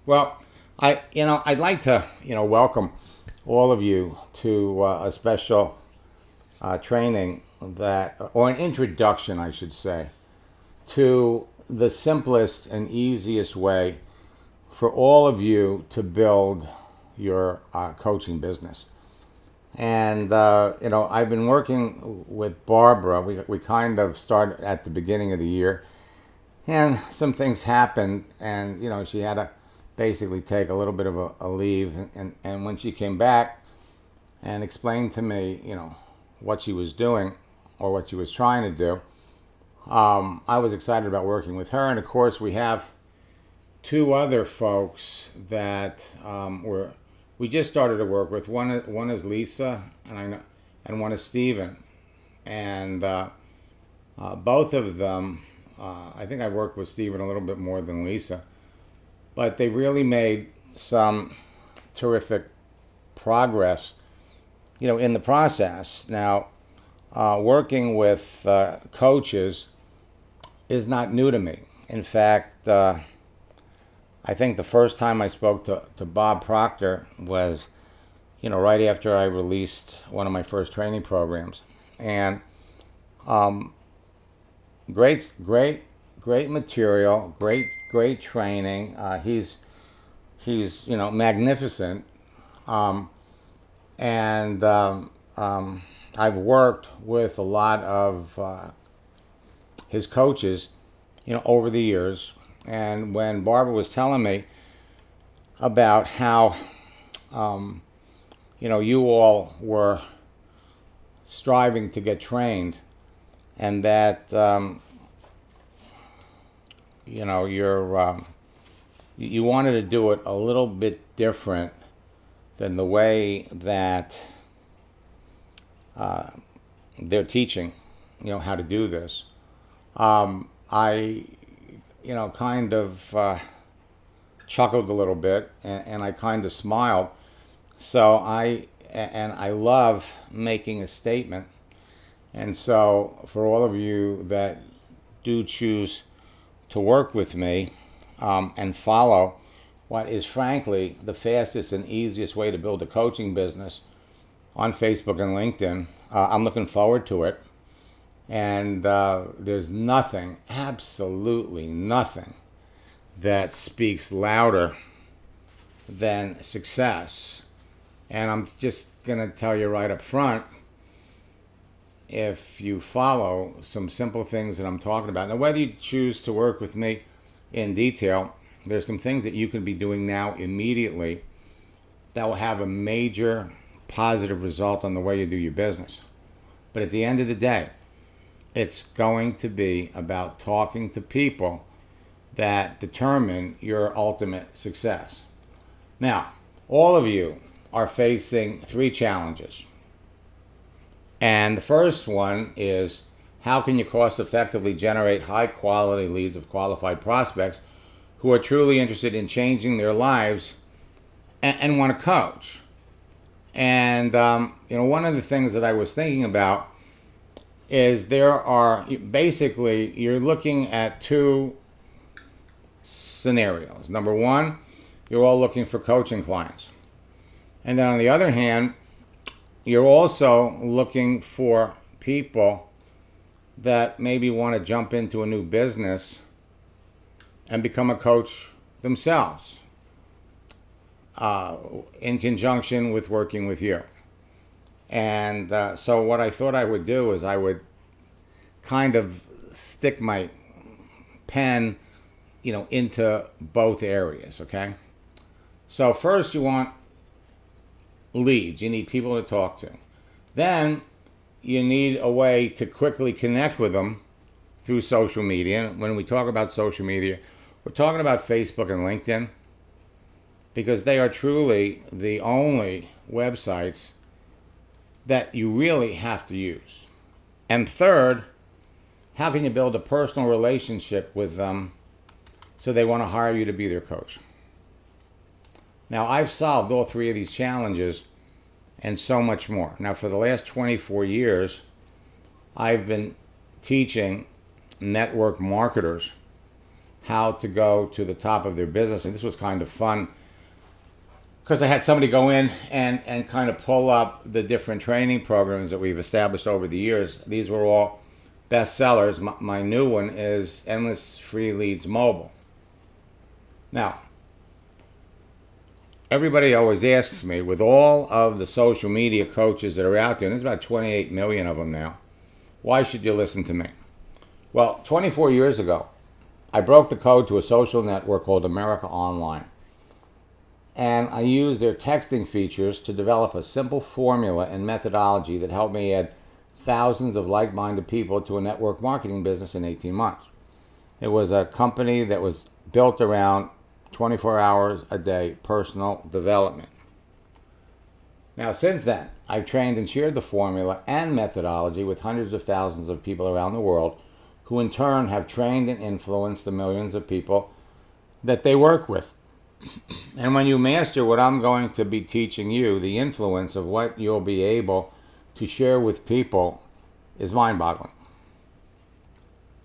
Well, I'd like to, welcome all of you to a special training or an introduction, I should say, to the simplest and easiest way for all of you to build your coaching business. And, I've been working with Barbara. We kind of started at the beginning of the year, and some things happened, and, she had to basically take a little bit of a leave. And when she came back and explained to me, what she was doing or what she was trying to do, I was excited about working with her. And of course, we have two other folks that we just started to work with. One is Lisa, and one is Steven. And both of them, I think I worked with Steven a little bit more than Lisa, but they really made some terrific progress, in the process. Now, working with coaches is not new to me. In fact, I think the first time I spoke to Bob Proctor was, right after I released one of my first training programs. And great material, great training. He's magnificent. And I've worked with a lot of his coaches, over the years. And when Barbara was telling me about how, you all were striving to get trained, and that, you wanted to do it a little bit different than the way that they're teaching, how to do this. I, kind of chuckled a little bit, and I kind of smiled. So I love making a statement. And so for all of you that do choose to work with me and follow what is frankly the fastest and easiest way to build a coaching business on Facebook and LinkedIn, I'm looking forward to it. And there's nothing, absolutely nothing, that speaks louder than success. And I'm just going to tell you right up front, if you follow some simple things that I'm talking about, now whether you choose to work with me in detail, there's some things that you can be doing now immediately that will have a major positive result on the way you do your business. But at the end of the day, it's going to be about talking to people that determine your ultimate success. Now, all of you are facing three challenges. And the first one is, how can you cost effectively generate high quality leads of qualified prospects who are truly interested in changing their lives and want to coach? And, one of the things that I was thinking about is you're looking at two scenarios. Number one, you're all looking for coaching clients. And then on the other hand, you're also looking for people that maybe want to jump into a new business and become a coach themselves in conjunction with working with you. And so what I thought I would do is I would kind of stick my pen, into both areas, okay? So first you want leads. You need people to talk to. Then you need a way to quickly connect with them through social media. When we talk about social media, we're talking about Facebook and LinkedIn, because they are truly the only websites that you really have to use. And third, how can you build a personal relationship with them so they want to hire you to be their coach? Now, I've solved all three of these challenges and so much more. Now, for the last 24 years, I've been teaching network marketers how to go to the top of their business. And this was kind of fun because I had somebody go in and kind of pull up the different training programs that we've established over the years. These were all bestsellers. My new one is Endless Free Leads Mobile. Now, everybody always asks me, with all of the social media coaches that are out there, and there's about 28 million of them now, why should you listen to me? Well, 24 years ago, I broke the code to a social network called America Online. And I used their texting features to develop a simple formula and methodology that helped me add thousands of like-minded people to a network marketing business in 18 months. It was a company that was built around 24 hours a day personal development. Now, since then, I've trained and shared the formula and methodology with hundreds of thousands of people around the world, who in turn have trained and influenced the millions of people that they work with. And when you master what I'm going to be teaching you, the influence of what you'll be able to share with people is mind-boggling.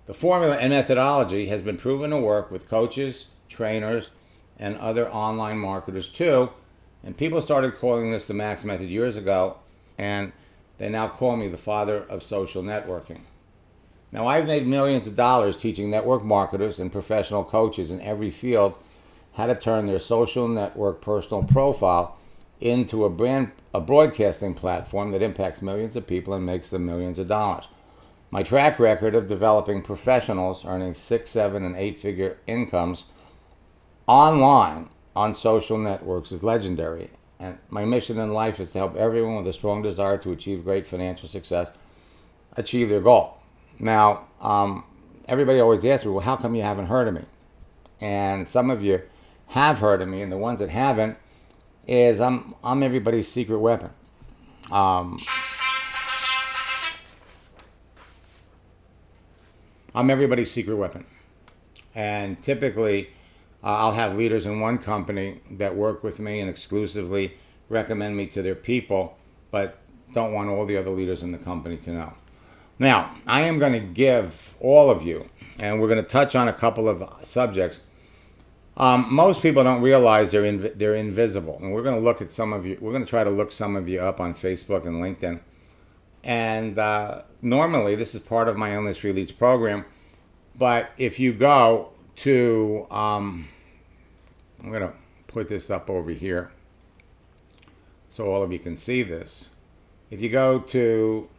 The formula and methodology has been proven to work with coaches, trainers, and other online marketers too. And people started calling this the Max Method years ago, and they now call me the father of social networking. Now, I've made millions of dollars teaching network marketers and professional coaches in every field how to turn their social network personal profile into a broadcasting platform that impacts millions of people and makes them millions of dollars. My track record of developing professionals earning 6, 7, and 8-figure incomes online on social networks is legendary. And my mission in life is to help everyone with a strong desire to achieve great financial success achieve their goal. Now, everybody always asks me, well, how come you haven't heard of me? And some of you have heard of me, and the ones that haven't, is I'm everybody's secret weapon. I'm everybody's secret weapon. And typically, I'll have leaders in one company that work with me and exclusively recommend me to their people, but don't want all the other leaders in the company to know. Now, I am going to give all of you, and we're going to touch on a couple of subjects. Most people don't realize they're invisible, and we're going to look at some of you. We're going to try to look some of you up on Facebook and LinkedIn. And normally, this is part of my Endless Free Leads program. But if you go to, I'm going to put this up over here so all of you can see this. If you go to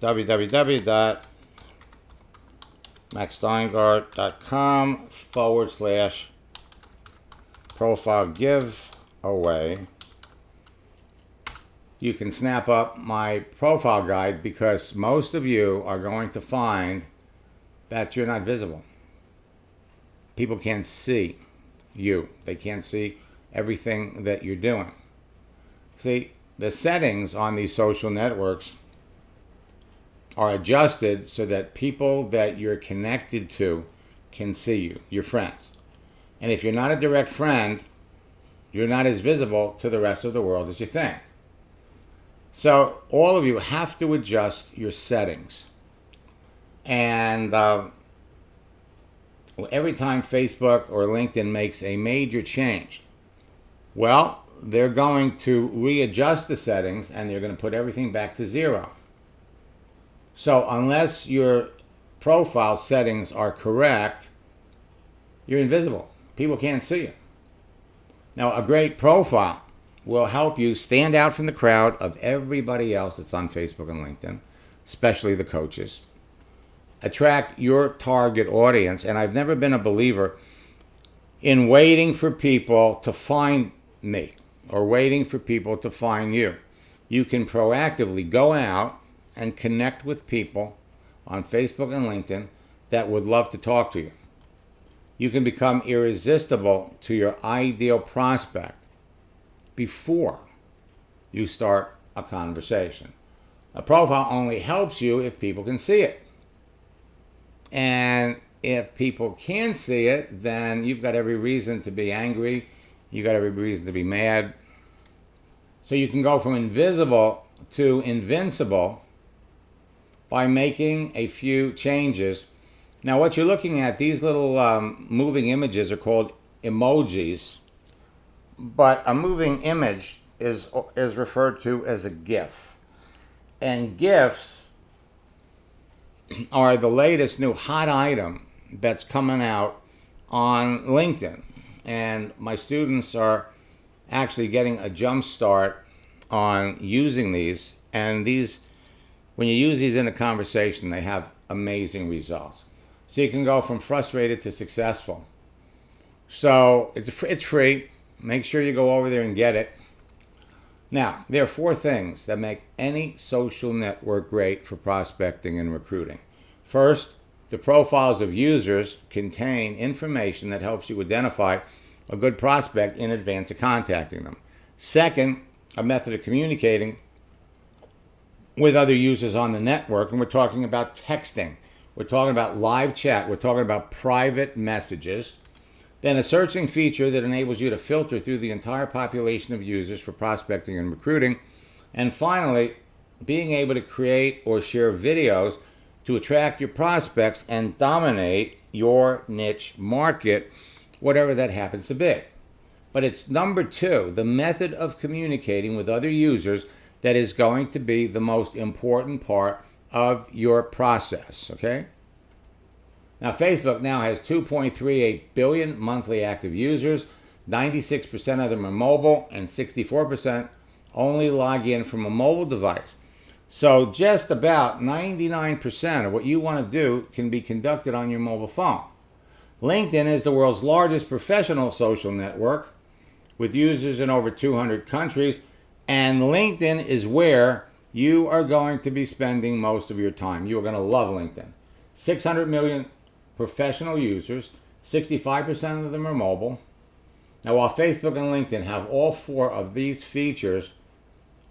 www.maxsteingart.com/profile giveaway, you can snap up my profile guide, because most of you are going to find that you're not visible. People can't see you. They can't see everything that you're doing. See, the settings on these social networks are adjusted so that people that you're connected to can see you, your friends. And if you're not a direct friend, you're not as visible to the rest of the world as you think. So all of you have to adjust your settings. And every time Facebook or LinkedIn makes a major change, well, they're going to readjust the settings and they're going to put everything back to zero. So unless your profile settings are correct, you're invisible. People can't see you. Now, a great profile will help you stand out from the crowd of everybody else that's on Facebook and LinkedIn, especially the coaches. Attract your target audience. And I've never been a believer in waiting for people to find me or waiting for people to find you. You can proactively go out and connect with people on Facebook and LinkedIn that would love to talk to you. You can become irresistible to your ideal prospect before you start a conversation. A profile only helps you if people can see it. And if people can see it, then you've got every reason to be angry. You've got every reason to be mad. So you can go from invisible to invincible by making a few changes Now, what you're looking at, these little moving images are called emojis, but a moving image is referred to as a GIF. And GIFs are the latest new hot item that's coming out on LinkedIn. And my students are actually getting a jump start on using these. And these, when you use these in a conversation, they have amazing results. So you can go from frustrated to successful. So it's free. Make sure you go over there and get it. Now, there are 4 things that make any social network great for prospecting and recruiting. First, the profiles of users contain information that helps you identify a good prospect in advance of contacting them. Second, a method of communicating with other users on the network, and we're talking about texting. We're talking about live chat. We're talking about private messages. Then a searching feature that enables you to filter through the entire population of users for prospecting and recruiting. And finally, being able to create or share videos to attract your prospects and dominate your niche market, whatever that happens to be. But it's number 2, the method of communicating with other users, that is going to be the most important part of your process, okay? Now, Facebook now has 2.38 billion monthly active users. 96% of them are mobile, and 64% only log in from a mobile device. So just about 99% of what you want to do can be conducted on your mobile phone. LinkedIn is the world's largest professional social network with users in over 200 countries, and LinkedIn is where you are going to be spending most of your time. You are going to love LinkedIn. 600 million professional users, 65% of them are mobile. Now, while Facebook and LinkedIn have all 4 of these features,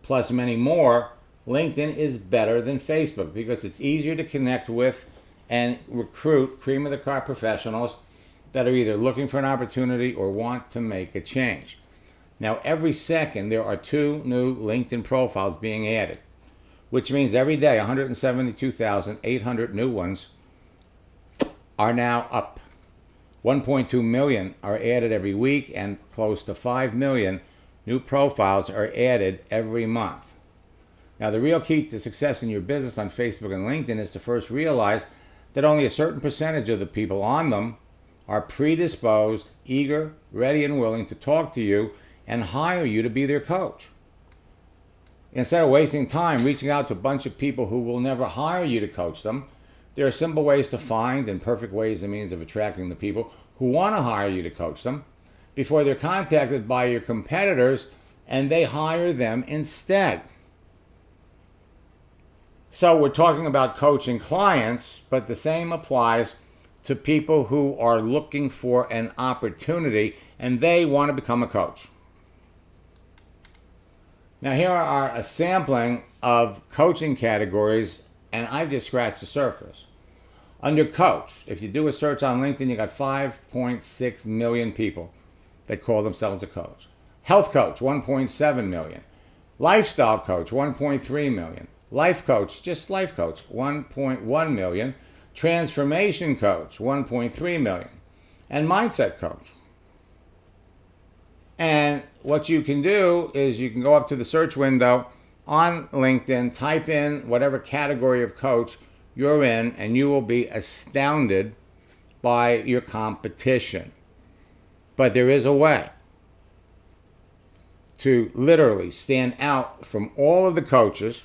plus many more, LinkedIn is better than Facebook because it's easier to connect with and recruit cream of the crop professionals that are either looking for an opportunity or want to make a change. Now, every second there are 2 new LinkedIn profiles being added, which means every day 172,800 new ones are now up. 1.2 million are added every week, and close to 5 million new profiles are added every month. Now, the real key to success in your business on Facebook and LinkedIn is to first realize that only a certain percentage of the people on them are predisposed, eager, ready, and willing to talk to you and hire you to be their coach. Instead of wasting time reaching out to a bunch of people who will never hire you to coach them, there are simple ways to find and perfect ways and means of attracting the people who want to hire you to coach them before they're contacted by your competitors and they hire them instead. So we're talking about coaching clients, but the same applies to people who are looking for an opportunity and they want to become a coach. Now, here are a sampling of coaching categories, and I've just scratched the surface. Under coach, if you do a search on LinkedIn, you got 5.6 million people that call themselves a coach. Health coach, 1.7 million. Lifestyle coach, 1.3 million. Life coach, just life coach, 1.1 million. Transformation coach, 1.3 million. And mindset coach. And what you can do is you can go up to the search window on LinkedIn, type in whatever category of coach you're in, and you will be astounded by your competition. But there is a way to literally stand out from all of the coaches.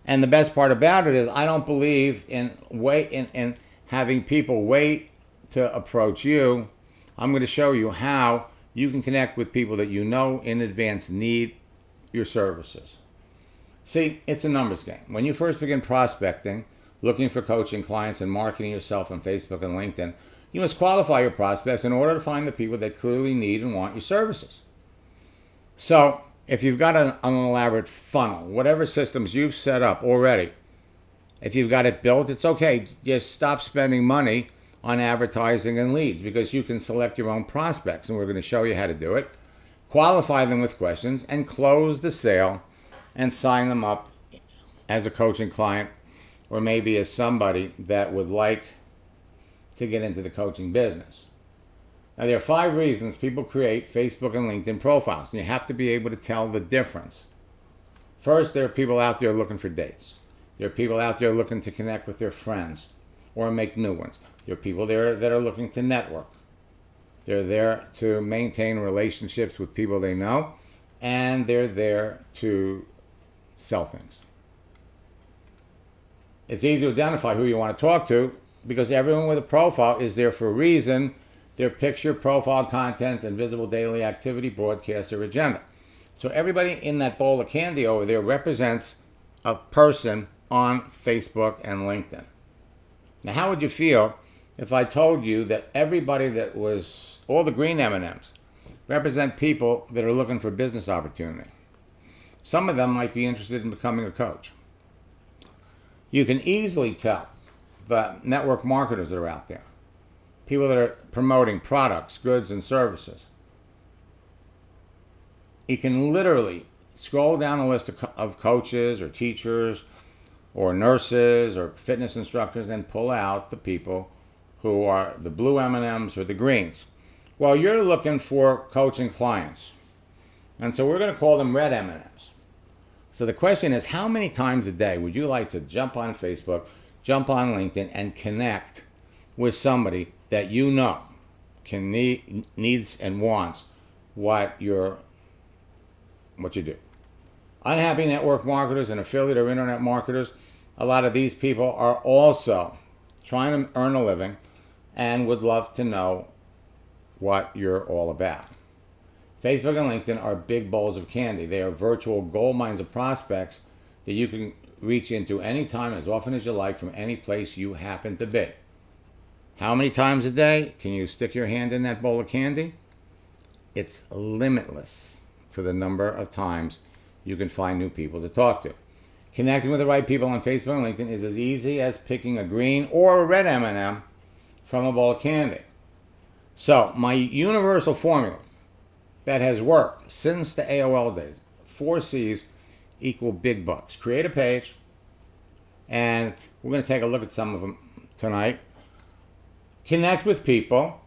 And the best part about it is I don't believe in having people wait to approach you. I'm going to show you how you can connect with people that you know in advance need your services. See, it's a numbers game. When you first begin prospecting, looking for coaching clients and marketing yourself on Facebook and LinkedIn, you must qualify your prospects in order to find the people that clearly need and want your services. So if you've got an elaborate funnel, whatever systems you've set up already, if you've got it built, it's okay. Just stop spending money on advertising and leads because you can select your own prospects, and we're going to show you how to do it. Qualify them with questions and close the sale and sign them up as a coaching client or maybe as somebody that would like to get into the coaching business. Now, there are 5 reasons people create Facebook and LinkedIn profiles, and you have to be able to tell the difference. First, there are people out there looking for dates. There are people out there looking to connect with their friends or make new ones. There are people there that are looking to network. They're there to maintain relationships with people they know, and they're there to sell things. It's easy to identify who you want to talk to because everyone with a profile is there for a reason. Their picture, profile, content, and visible daily activity broadcasts their agenda. So everybody in that bowl of candy over there represents a person on Facebook and LinkedIn. Now, how would you feel if I told you that everybody that was, all the green M&Ms, represent people that are looking for business opportunity? Some of them might be interested in becoming a coach. You can easily tell the network marketers that are out there, people that are promoting products, goods, and services. You can literally scroll down a list of coaches or teachers or nurses or fitness instructors and pull out the people who are the blue M&Ms or the greens. Well, you're looking for coaching clients. And so we're going to call them red M&Ms. So the question is, how many times a day would you like to jump on Facebook, jump on LinkedIn, and connect with somebody that you know needs and wants what you do? Unhappy network marketers and affiliate or internet marketers, a lot of these people are also trying to earn a living and would love to know what you're all about. Facebook and LinkedIn are big bowls of candy. They are virtual gold mines of prospects that you can reach into anytime, as often as you like, from any place you happen to be. How many times a day can you stick your hand in that bowl of candy? It's limitless to the number of times you can find new people to talk to. Connecting with the right people on Facebook and LinkedIn is as easy as picking a green or a red M&M from a bowl of candy. So, my universal formula that has worked since the AOL days, 4 C's equal big bucks. Create a page, and we're going to take a look at some of them tonight. Connect with people,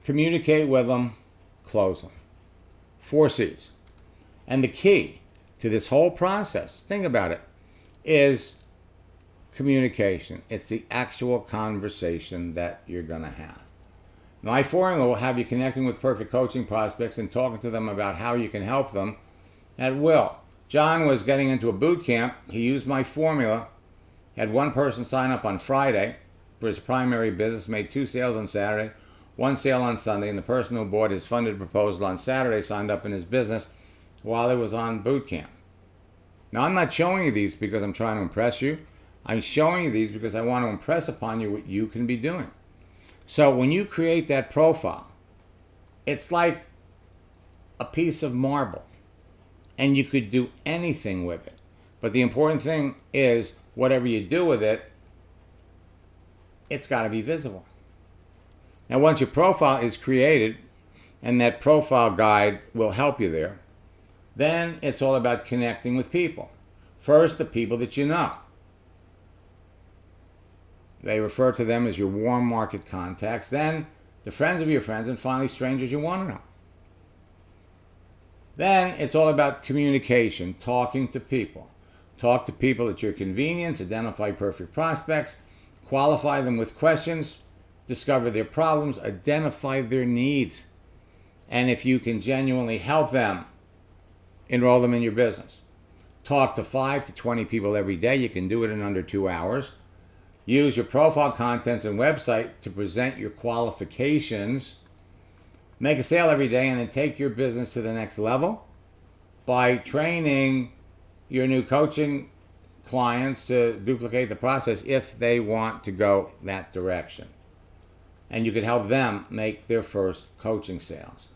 communicate with them, close them. 4 C's. And the key to this whole process, think about it, is communication. It's the actual conversation that you're going to have. My formula will have you connecting with perfect coaching prospects and talking to them about how you can help them at will. John was getting into a boot camp. He used my formula, had one person sign up on Friday for his primary business, made 2 sales on Saturday, 1 sale on Sunday, and the person who bought his funded proposal on Saturday signed up in his business while he was on boot camp. Now, I'm not showing you these because I'm trying to impress you. I'm showing you these because I want to impress upon you what you can be doing. So when you create that profile, it's like a piece of marble, and you could do anything with it. But the important thing is, whatever you do with it, it's got to be visible. Now, once your profile is created, and that profile guide will help you there, then it's all about connecting with people. First, the people that you know. They refer to them as your warm market contacts. Then the friends of your friends, and finally strangers you want to know. Then it's all about communication, talking to people. Talk to people at your convenience, identify perfect prospects, qualify them with questions, discover their problems, identify their needs. And if you can genuinely help them, enroll them in your business. Talk to 5 to 20 people every day. You can do it in under 2 hours. Use your profile contents and website to present your qualifications. Make a sale every day, and then take your business to the next level by training your new coaching clients to duplicate the process if they want to go that direction. And you could help them make their first coaching sales.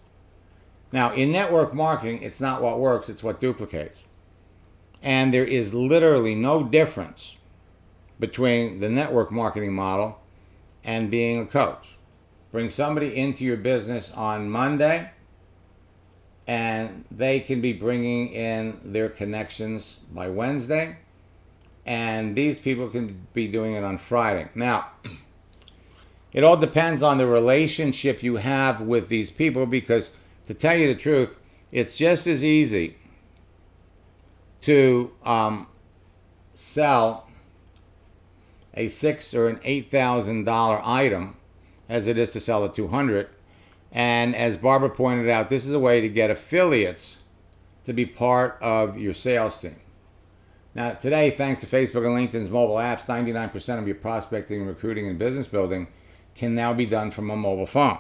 Now, in network marketing, it's not what works, it's what duplicates. And there is literally no difference between the network marketing model and being a coach. Bring somebody into your business on Monday, and they can be bringing in their connections by Wednesday, and these people can be doing it on Friday. Now, It all depends on the relationship you have with these people, because to tell you the truth, it's just as easy to sell a $6,000 or an $8,000 item as it is to sell a $200. And as Barbara pointed out, this is a way to get affiliates to be part of your sales team. Now, today, thanks to Facebook and LinkedIn's mobile apps, 99% of your prospecting, recruiting, and business building can now be done from a mobile phone.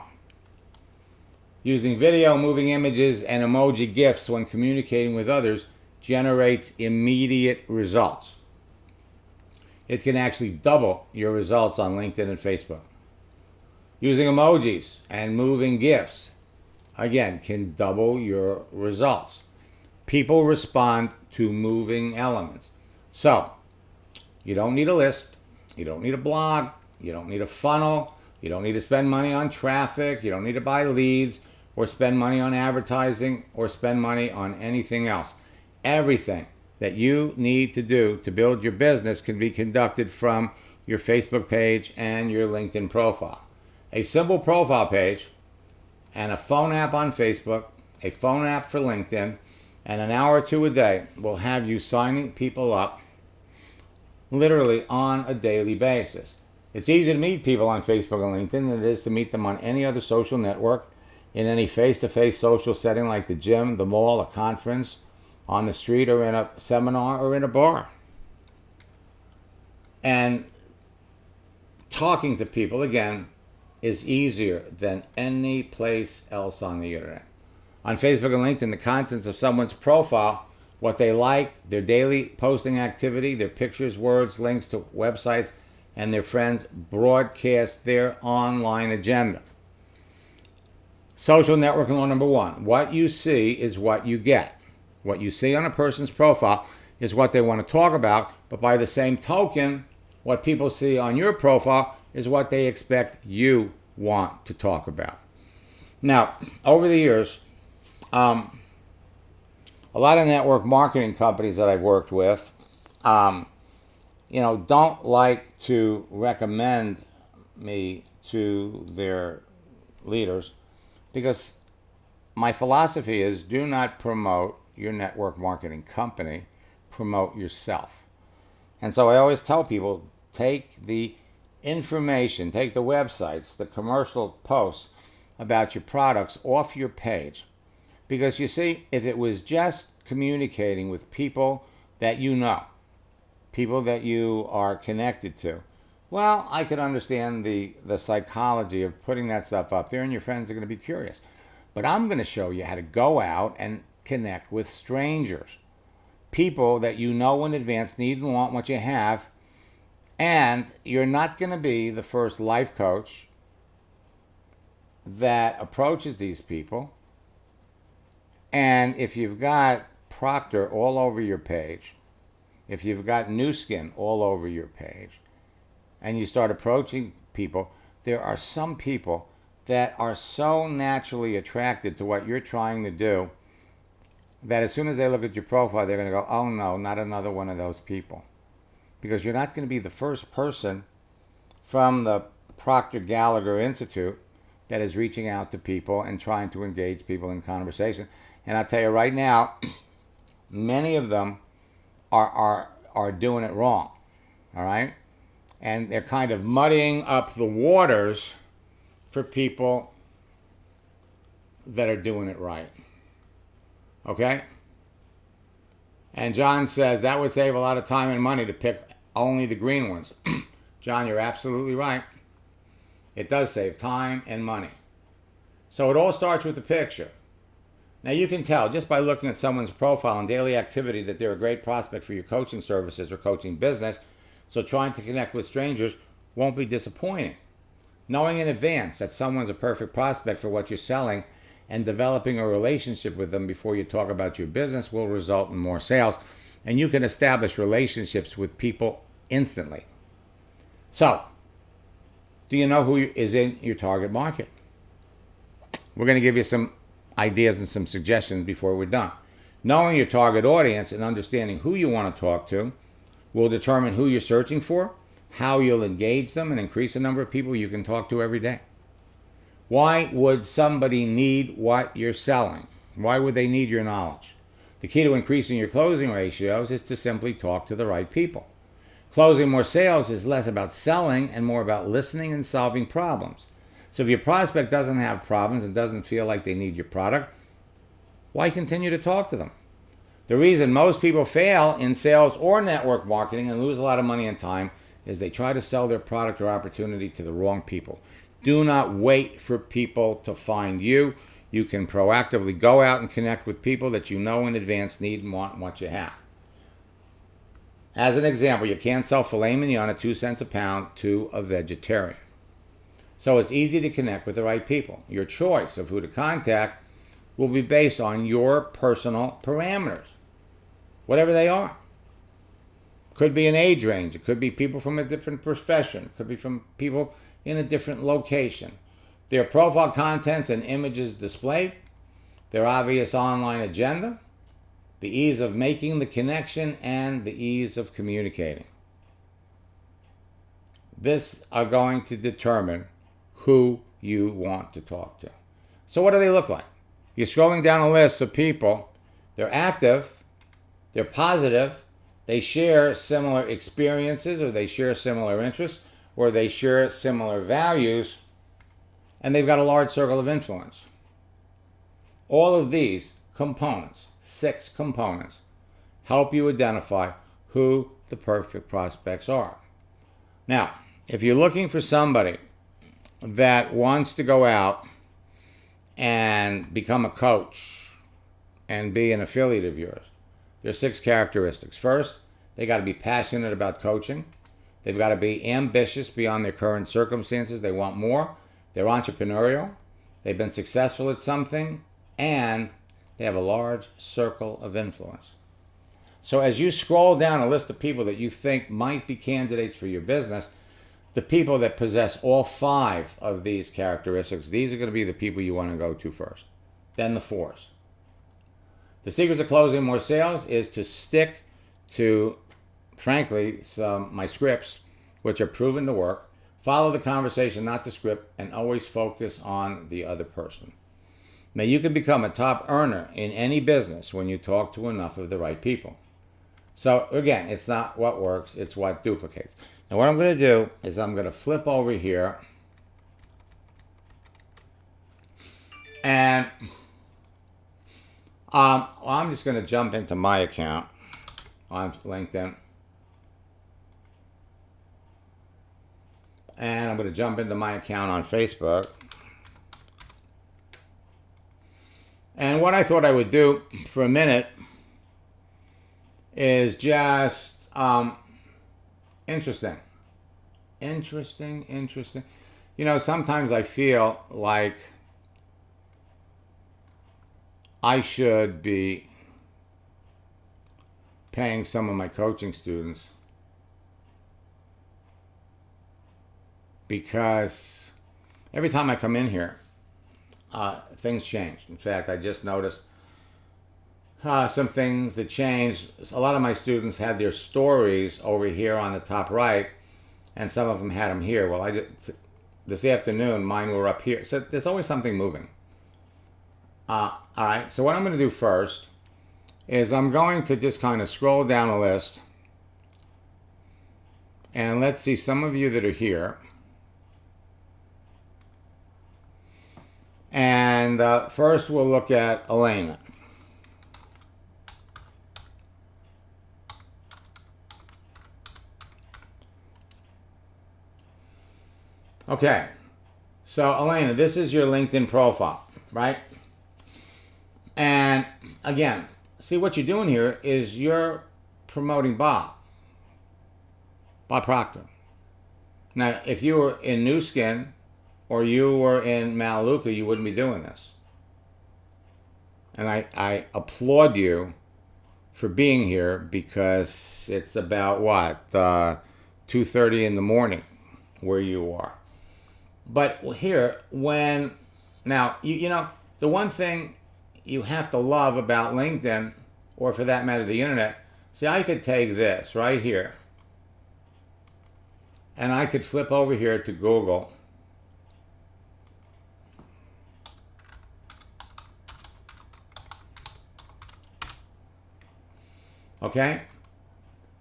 Using video, moving images, and emoji GIFs when communicating with others generates immediate results. It can actually double your results on LinkedIn and Facebook. Using emojis and moving GIFs, again, can double your results. People respond to moving elements. So, you don't need a list, you don't need a blog, you don't need a funnel, you don't need to spend money on traffic, you don't need to buy leads, or spend money on advertising, or spend money on anything else. Everything that you need to do to build your business can be conducted from your Facebook page and your LinkedIn profile. A simple profile page and a phone app on Facebook, a phone app for LinkedIn, and an hour or two a day will have you signing people up literally on a daily basis. It's easy to meet people on Facebook and LinkedIn than it is to meet them on any other social network, in any face-to-face social setting like the gym, the mall, a conference, on the street, or in a seminar, or in a bar. And talking to people, again, is easier than any place else on the internet. On Facebook and LinkedIn, the contents of someone's profile, what they like, their daily posting activity, their pictures, words, links to websites, and their friends broadcast their online agenda. Social networking law number one: what you see is what you get. What you see on a person's profile is what they want to talk about, but by the same token, what people see on your profile is what they expect you want to talk about. Now, over the years, a lot of network marketing companies that I've worked with, don't like to recommend me to their leaders, because my philosophy is do not promote your network marketing company, promote yourself. And so I always tell people, take the information, take the websites, the commercial posts about your products off your page. Because you see, if it was just communicating with people that you know, people that you are connected to, well, I could understand the psychology of putting that stuff up there, and your friends are going to be curious. But I'm going to show you how to go out and connect with strangers, people that you know in advance need and want what you have, and you're not going to be the first life coach that approaches these people. And if you've got Procter all over your page, if you've got Nu Skin all over your page, and you start approaching people, there are some people that are so naturally attracted to what you're trying to do that as soon as they look at your profile, they're going to go, oh no, not another one of those people. Because you're not going to be the first person from the Procter Gallagher Institute that is reaching out to people and trying to engage people in conversation. And I'll tell you right now, many of them are doing it wrong, all right? And they're kind of muddying up the waters for people that are doing it right, okay? And John says that would save a lot of time and money to pick only the green ones. John, you're absolutely right. It does save time and money. So it all starts with the picture. Now you can tell just by looking at someone's profile and daily activity that they're a great prospect for your coaching services or coaching business. So trying to connect with strangers won't be disappointing. Knowing in advance that someone's a perfect prospect for what you're selling and developing a relationship with them before you talk about your business will result in more sales. And you can establish relationships with people instantly. So, do you know who is in your target market? We're going to give you some ideas and some suggestions before we're done. Knowing your target audience and understanding who you want to talk to will determine who you're searching for, how you'll engage them and increase the number of people you can talk to every day. Why would somebody need what you're selling? Why would they need your knowledge? The key to increasing your closing ratios is to simply talk to the right people. Closing more sales is less about selling and more about listening and solving problems. So if your prospect doesn't have problems and doesn't feel like they need your product, why continue to talk to them? The reason most people fail in sales or network marketing and lose a lot of money and time is they try to sell their product or opportunity to the wrong people. Do not wait for people to find you. You can proactively go out and connect with people that you know in advance need and want what you have. As an example, you can't sell filet mignon at 2 cents a pound to a vegetarian. So it's easy to connect with the right people. Your choice of who to contact will be based on your personal parameters, whatever they are. Could be an age range. It could be people from a different profession. It could be from people in a different location. Their profile contents and images displayed, their obvious online agenda, the ease of making the connection, and the ease of communicating. This are going to determine who you want to talk to. So what do they look like? You're scrolling down a list of people. They're active, they're positive, they share similar experiences, or they share similar interests, or they share similar values, and they've got a large circle of influence. All of these components, 6 components, help you identify who the perfect prospects are. Now, if you're looking for somebody that wants to go out and become a coach and be an affiliate of yours, there's 6 characteristics. First, they got to be passionate about coaching. They've got to be ambitious beyond their current circumstances. They want more. They're entrepreneurial. They've been successful at something, and they have a large circle of influence. So as you scroll down a list of people that you think might be candidates for your business, the people that possess all 5 of these characteristics, these are going to be the people you want to go to first. Then the 4s. The secret to closing more sales is to stick to, frankly, my scripts, which are proven to work. Follow the conversation, not the script, and always focus on the other person. Now, you can become a top earner in any business when you talk to enough of the right people. So, again, it's not what works, it's what duplicates. Now, what I'm going to do is I'm going to flip over here, and I'm just going to jump into my account on LinkedIn. And I'm going to jump into my account on Facebook. And what I thought I would do for a minute is just interesting. You know, sometimes I feel like I should be paying some of my coaching students, because every time I come in here, things change. In fact, I just noticed some things that changed. A lot of my students had their stories over here on the top right, and some of them had them here. Well, this afternoon, mine were up here. So there's always something moving. All right, so what I'm going to do first is I'm going to just kind of scroll down a list, and let's see some of you that are here. And first we'll look at Elena. Okay, so Elena, this is your LinkedIn profile, right? And again, see what you're doing here is you're promoting Bob Proctor. Now, if you were in New Skin or you were in Malibu, you wouldn't be doing this. And I applaud you for being here, because it's about what, 2:30 in the morning where you are. But here, now, you know, the one thing you have to love about LinkedIn, or for that matter, the internet, see, I could take this right here, And I could flip over here to Google. Okay?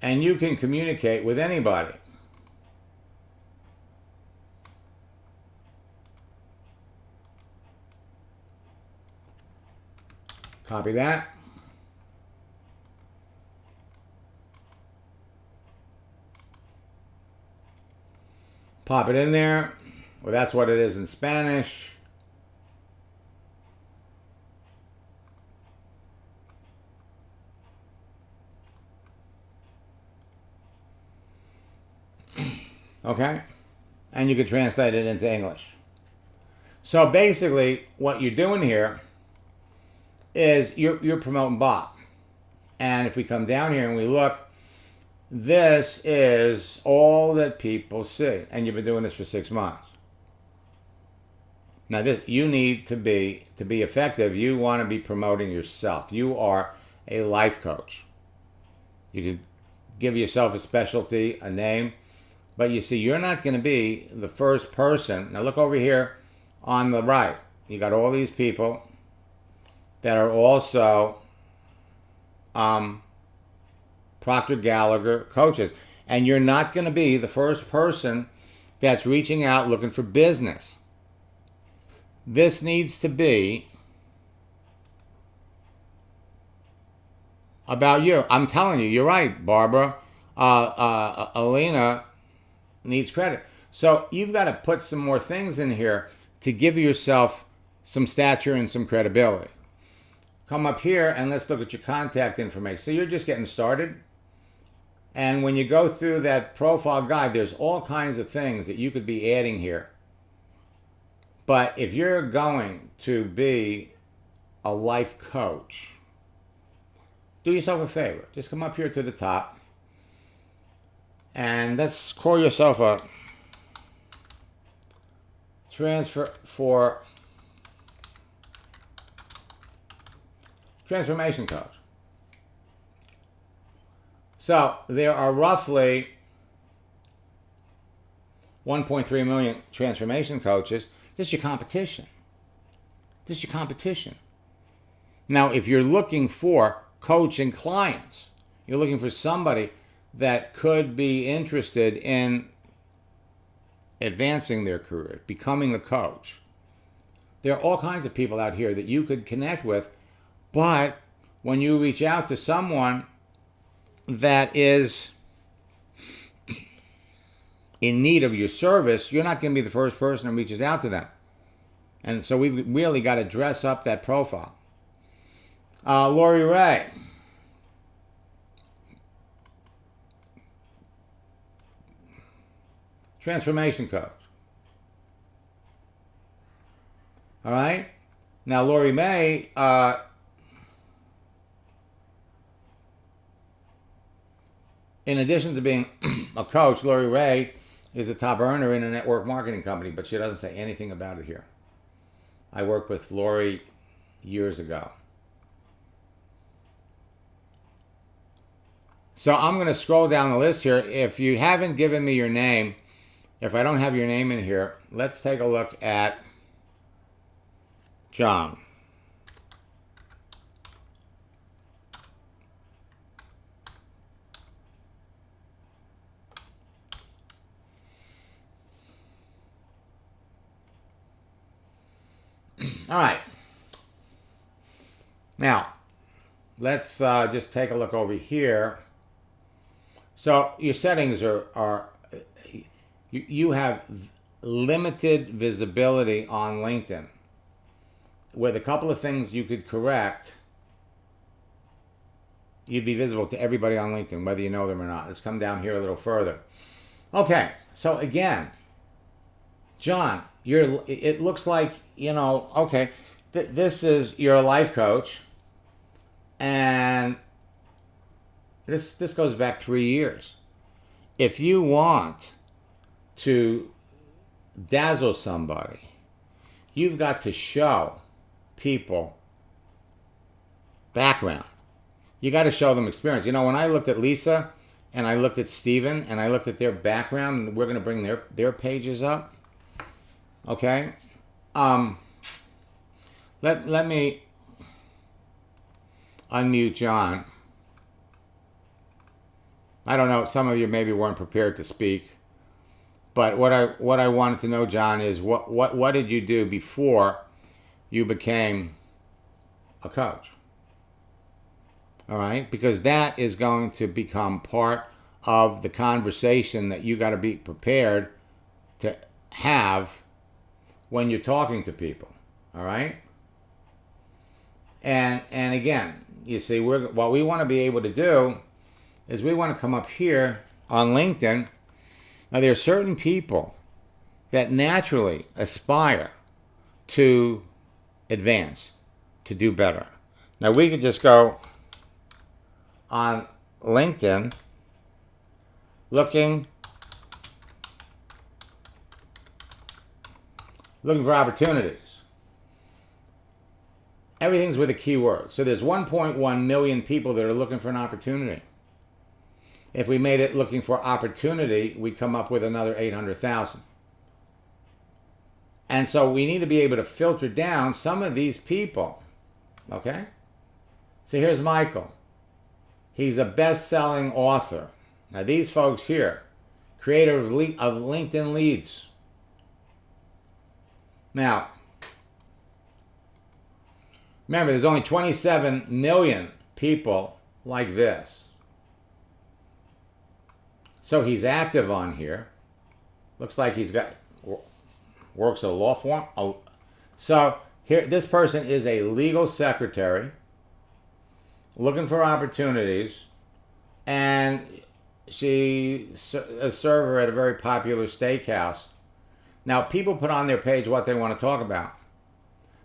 And you can communicate with anybody. Copy that. Pop it in there. Well, that's what it is in Spanish. Okay? And you can translate it into English. So basically, what you're doing here is you're promoting Bob. And if we come down here and we look, this is all that people see. And you've been doing this for 6 months. Now, this, you need to be effective, you want to be promoting yourself. You are a life coach. You can give yourself a specialty, a name. But you see, you're not going to be the first person. Now look over here on the right. You got all these people that are also Procter Gallagher coaches. And you're not going to be the first person that's reaching out looking for business. This needs to be about you. I'm telling you, you're right, Barbara. Alina needs credit. So you've got to put some more things in here to give yourself some stature and some credibility. Come up here and let's look at your contact information. So you're just getting started. And when you go through that profile guide, there's all kinds of things that you could be adding here. But if you're going to be a life coach, do yourself a favor. Just come up here to the top. And let's call yourself a transformation coach. So there are roughly 1.3 million transformation coaches. This is your competition. This is your competition. Now, if you're looking for coaching clients, you're looking for somebody that could be interested in advancing their career, becoming a coach. There are all kinds of people out here that you could connect with, but when you reach out to someone that is in need of your service, you're not going to be the first person that reaches out to them. And so we've really got to dress up that profile. Lori Ray. Transformation coach. All right. Now, Lori May, in addition to being a coach, Lori Ray is a top earner in a network marketing company, but she doesn't say anything about it here. I worked with Lori years ago. So I'm going to scroll down the list here. If you haven't given me your name, if I don't have your name in here, let's take a look at John. All right. Now, let's just take a look over here. So your settings are you have limited visibility on LinkedIn. With a couple of things you could correct, you'd be visible to everybody on LinkedIn, whether you know them or not. Let's come down here a little further. Okay, so again, John, it looks like, okay, this is, you're a life coach, and this goes back 3 years. If you want to dazzle somebody, you've got to show people background. You got to show them experience. When I looked at Lisa and I looked at Steven, and I looked at their background, and we're going to bring their pages up. Okay? Let me unmute John. I don't know, some of you maybe weren't prepared to speak, but what I wanted to know, John, is what did you do before you became a coach? All right? Because that is going to become part of the conversation that you got to be prepared to have when you're talking to people. All right? And again, you see, what we want to be able to do is we want to come up here on LinkedIn. Now, there are certain people that naturally aspire to advance, to do better. Now, we could just go on LinkedIn looking for opportunities. Everything's with a keyword. So there's 1.1 million people that are looking for an opportunity. If we made it looking for opportunity, we come up with another 800,000. And so we need to be able to filter down some of these people. Okay? So here's Michael. He's a best-selling author. Now these folks here, creator of LinkedIn Leads. Now, remember, there's only 27 million people like this. So he's active on here. Looks like he's works at a law firm. So here, this person is a legal secretary looking for opportunities, and she's a server at a very popular steakhouse. Now, people put on their page what they want to talk about.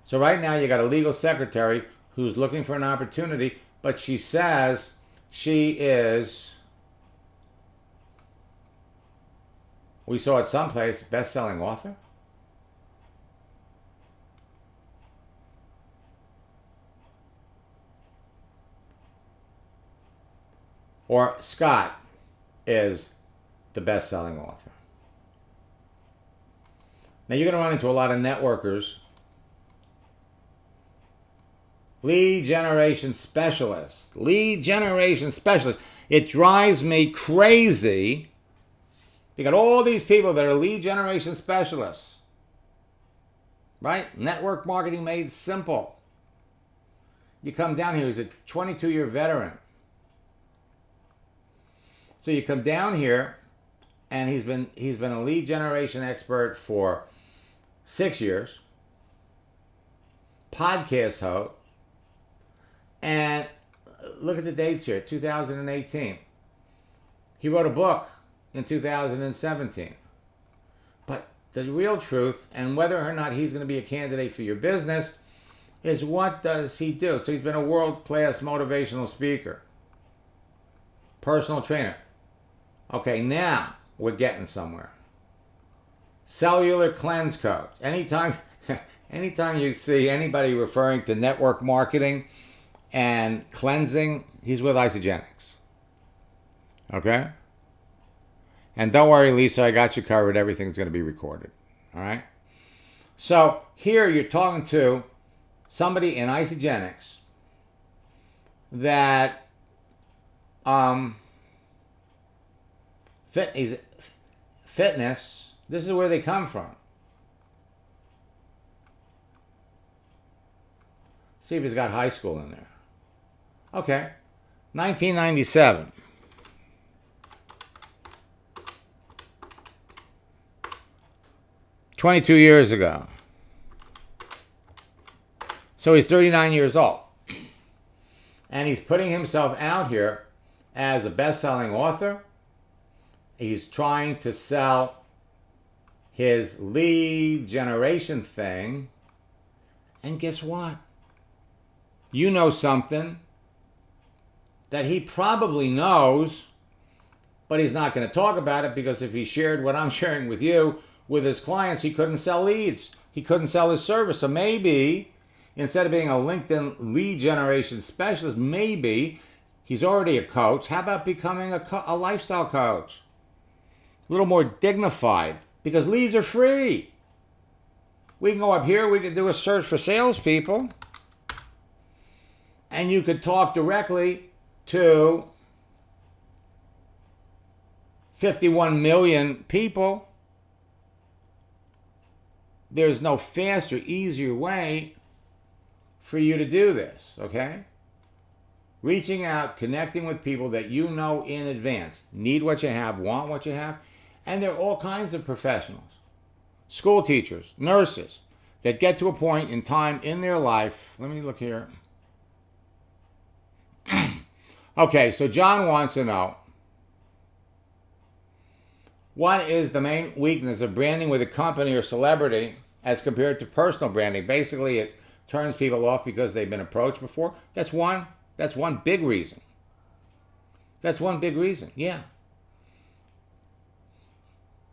So right now you got a legal secretary who's looking for an opportunity, but she says she is, we saw it someplace, best-selling author. Or Scott is the best-selling author. Now you're going to run into a lot of networkers. Lead generation specialist. Lead generation specialist. It drives me crazy. You got all these people that are lead generation specialists. Right? Network marketing made simple. You come down here, he's a 22-year veteran. So you come down here, and he's been a lead generation expert for 6 years. Podcast host. And look at the dates here, 2018. He wrote a book in 2017. But the real truth, and whether or not he's going to be a candidate for your business, is what does he do? So he's been a world-class motivational speaker, personal trainer. Okay, now we're getting somewhere. Cellular cleanse coach. Anytime you see anybody referring to network marketing and cleansing, he's with Isagenix. Okay? And don't worry, Lisa, I got you covered. Everything's going to be recorded. All right? So here you're talking to somebody in Isagenix that fitness, this is where they come from. See if he's got high school in there. Okay. 1997. "22 years ago. So he's 39 years old. And he's putting himself out here as a best-selling author. He's trying to sell his lead generation thing. And guess what? You know something that he probably knows, but he's not going to talk about it, because if he shared what I'm sharing with you with his clients, he couldn't sell leads. He couldn't sell his service. So maybe instead of being a LinkedIn lead generation specialist, maybe He's already a coach. How about becoming a lifestyle coach? A little more dignified, because leads are free. We can go up here, we can do a search for salespeople, and you could talk directly to 51 million people. There's no faster, easier way for you to do this, okay? Reaching out, connecting with people that you know in advance, need what you have, want what you have, and there are all kinds of professionals. School teachers, nurses, that get to a point in time in their life. Let me look here. Okay, so John wants to know, what is the main weakness of branding with a company or celebrity as compared to personal branding? Basically, it turns people off because they've been approached before. That's one big reason. That's one big reason, yeah.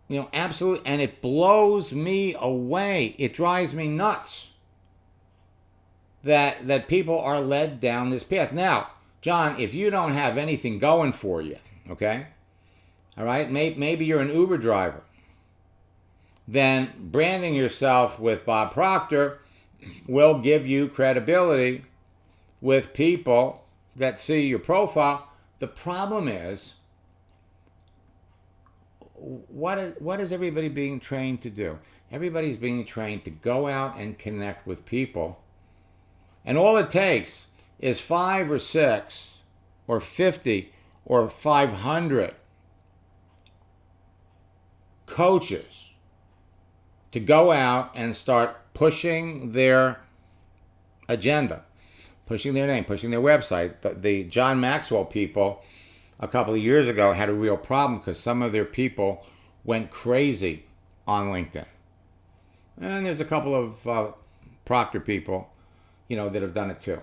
You know, absolutely, and it blows me away. It drives me nuts that people are led down this path. Now, John, if you don't have anything going for you, okay, all right, maybe you're an Uber driver, then branding yourself with Bob Proctor will give you credibility with people that see your profile. The problem is, what is everybody being trained to do? Everybody's being trained to go out and connect with people. And all it takes is 5 or 6 or 50 or 500 coaches to go out and start pushing their agenda, pushing their name, pushing their website. The John Maxwell people a couple of years ago had a real problem because some of their people went crazy on LinkedIn. And there's a couple of Proctor people, you know, that have done it too.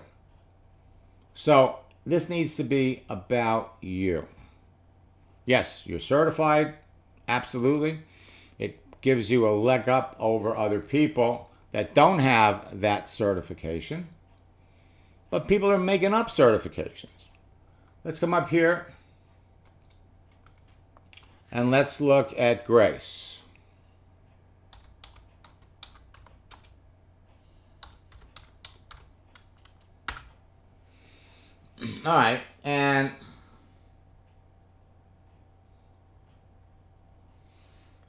So this needs to be about you. Yes, you're certified, absolutely. It gives you a leg up over other people that don't have that certification. But people are making up certifications. Let's come up here and let's look at Grace. All right, and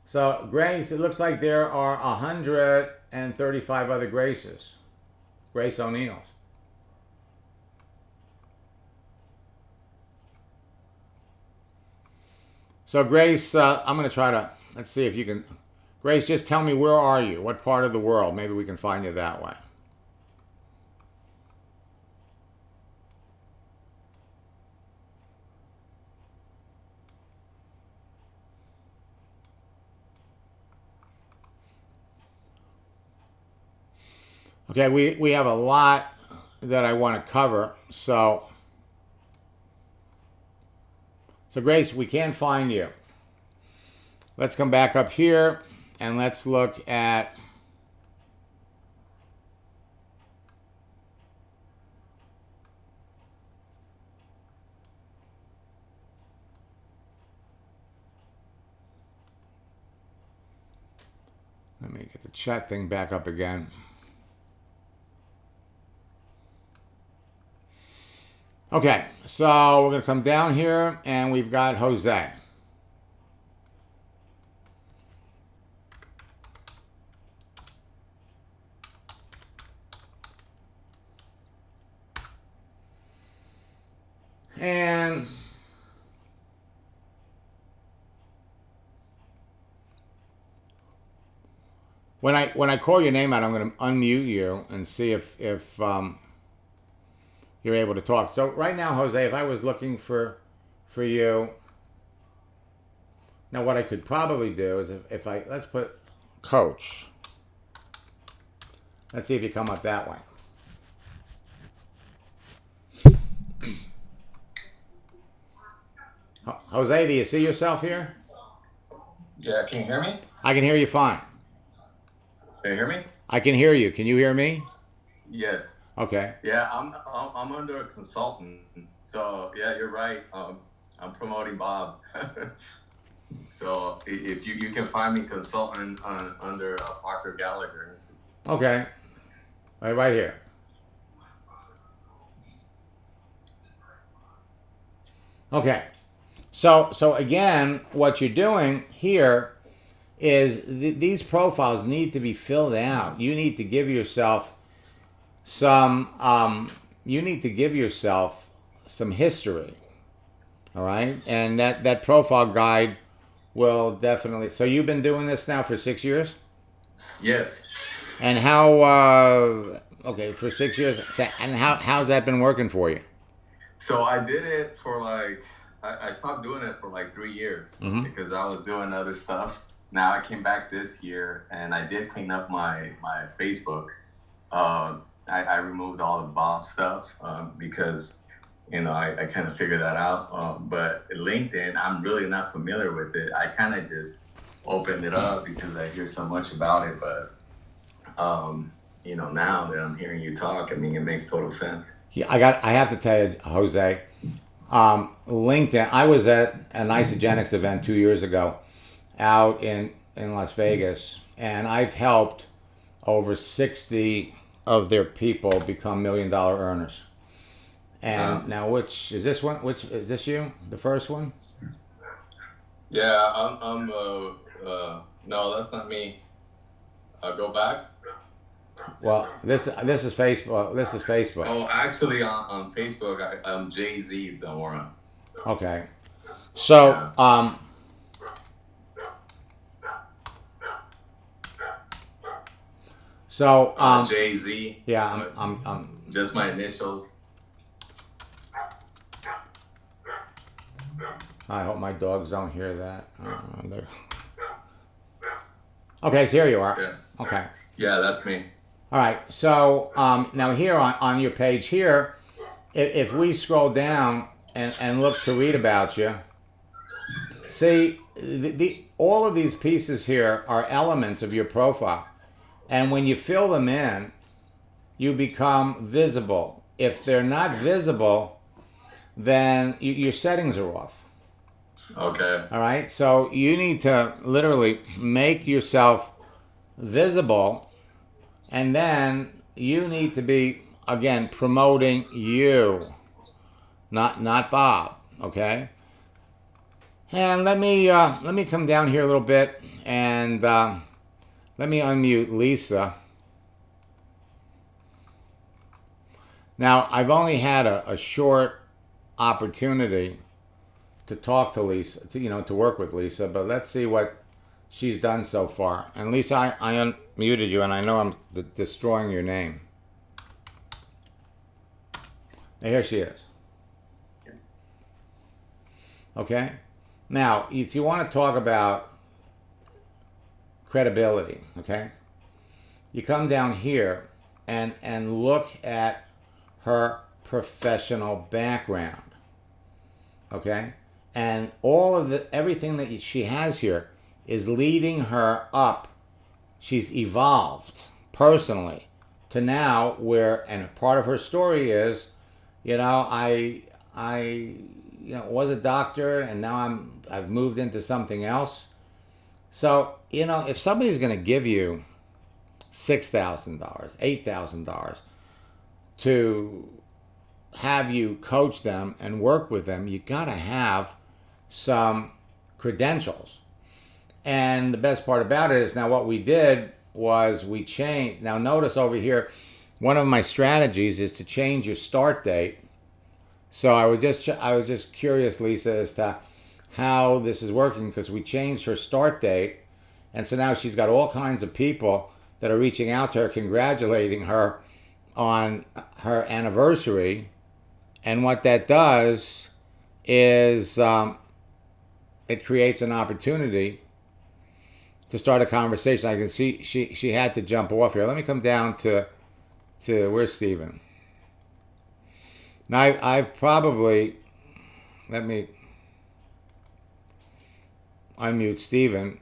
so Grace, it looks like there are 135 other Graces. Grace O'Neil's. So Grace, I'm going to try to, let's see if you can, Grace, just tell me, where are you? What part of the world? Maybe we can find you that way. Okay, we have a lot that I want to cover, so Grace, we can't find you. Let's come back up here and let's look at let me get the chat thing back up again. Okay, so we're going to come down here and we've got Jose. And when I call your name out, I'm going to unmute you and see if you're able to talk. So right now, Jose, if I was looking for you, now what I could probably do is if I, let's put coach. Let's see if you come up that way. Jose, do you see yourself here? Yeah, can you hear me? I can hear you fine. Can you hear me? I can hear you. Can you hear me? Yes. Okay. Yeah, I'm under a consultant. So yeah, you're right. I'm promoting Bob. So if you can find me consultant under Parker Gallagher Institute. Okay. Right here. Okay. So again, what you're doing here is these profiles need to be filled out. You need to give yourself some. You need to give yourself some history. All right, and that profile guide will definitely. So you've been doing this now for 6 years, Yes. and how? Okay, for 6 years, and how's that been working for you? So I did it for like I stopped doing it for like 3 years Mm-hmm. because I was doing other stuff. Now I came back this year and I did clean up my Facebook. I removed all the Bob stuff because I kind of figured that out. But LinkedIn, I'm really not familiar with it. I kind of just opened it up because I hear so much about it. But now that I'm hearing you talk, I mean, it makes total sense. Yeah, I have to tell you, Jose. LinkedIn. I was at an Isogenics event 2 years ago, out in Las Vegas, and I've helped over 60 of their people become $1 million earners. And now, which is this one? Which is this you? The first one? Yeah, no, that's not me. Go back. Well, this is Facebook. This is Facebook. Oh, actually, on Facebook, I'm Jay Z Zamora. Okay. So, Yeah, so Jay Z, yeah, but I'm just my initials. I hope my dogs don't hear that. Okay, so here you are. Yeah, Okay. yeah, that's me. All right. So now here on your page here, if we scroll down and look to read about you, see all of these pieces here are elements of your profile, and when you fill them in, you become visible. If they're not visible, then your settings are off. Okay. All right. So you need to literally make yourself visible, and then you need to be again promoting you, not Bob. Okay. And let me come down here a little bit, and let me unmute Lisa. Now I've only had a short opportunity to talk to Lisa, to work with Lisa, but let's see what she's done so far. And Lisa, I unmuted you, and I know I'm destroying your name. And here she is. Okay? Now, if you want to talk about credibility, okay, you come down here and look at her professional background, okay? And all of everything that she has here is leading her up. She's evolved personally to now where, and part of her story is, I was a doctor, and now I've moved into something else. So, if somebody's going to give you $6,000, $8,000 to have you coach them and work with them, you got to have some credentials. And the best part about it is now what we did was we changed. Now notice over here, one of my strategies is to change your start date. So I was just curious, Lisa, as to how this is working, because we changed her start date, and so now she's got all kinds of people that are reaching out to her, congratulating her on her anniversary. And what that does is it creates an opportunity to start a conversation. I can see she had to jump off here. Let me come down to where's Stephen. Now I've probably, let me unmute Stephen.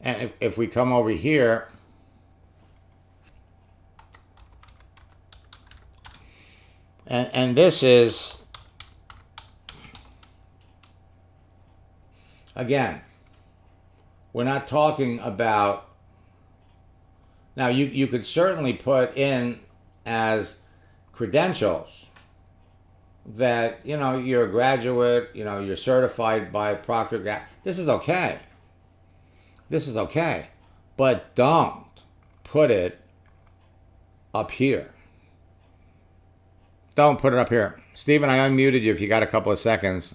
And if we come over here, And this is, again, we're not talking about, now you could certainly put in as credentials that, you're a graduate, you're certified by Procter. This is okay. This is okay. But don't put it up here. Don't put it up here. Stephen, I unmuted you if you got a couple of seconds.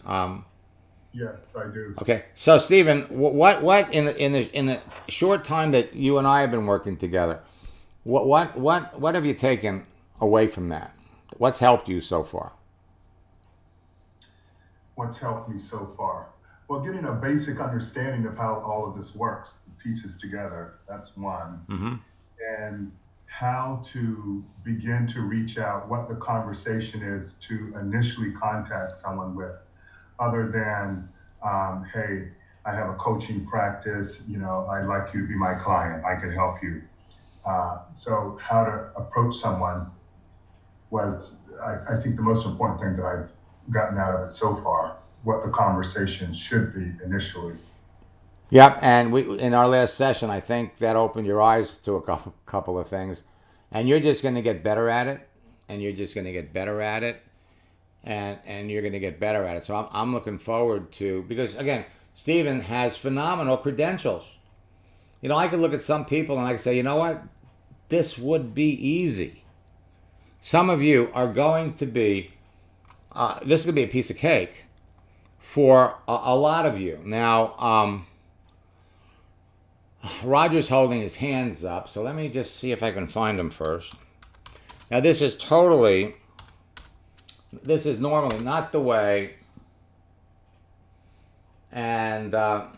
Yes, I do. Okay. So, Stephen, what in the short time that you and I have been working together, what have you taken away from that? What's helped you so far? What's helped me so far? Well, getting a basic understanding of how all of this works, the pieces together, that's one. Mm-hmm. And how to begin to reach out, what the conversation is to initially contact someone with, other than, hey, I have a coaching practice, I'd like you to be my client, I could help you. So how to approach someone was, I think, the most important thing that I've gotten out of it so far, what the conversation should be initially. Yep, and we in our last session, I think that opened your eyes to a couple of things, and you're just going to get better at it, and you're just going to get better at it, and you're going to get better at it. So I'm looking forward to, because again, Stephen has phenomenal credentials. I could look at some people and I could say, you know what, this would be easy. Some of you are going to be, this is going to be a piece of cake for a lot of you. Now, Roger's holding his hands up, so let me just see if I can find him first. Now, this is normally not the way, and so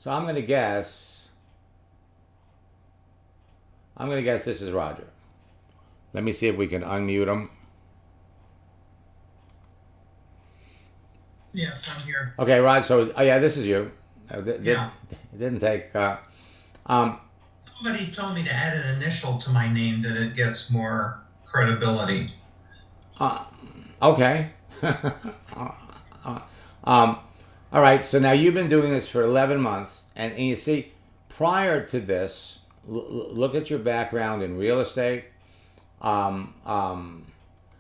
I'm going to guess this is Roger. Let me see if we can unmute him. Yes, I'm here. Okay, Rod, so, yeah, this is you. Yeah. It didn't take, Somebody told me to add an initial to my name that it gets more credibility. okay. All right, so now you've been doing this for 11 months, and you see, prior to this, look at your background in real estate.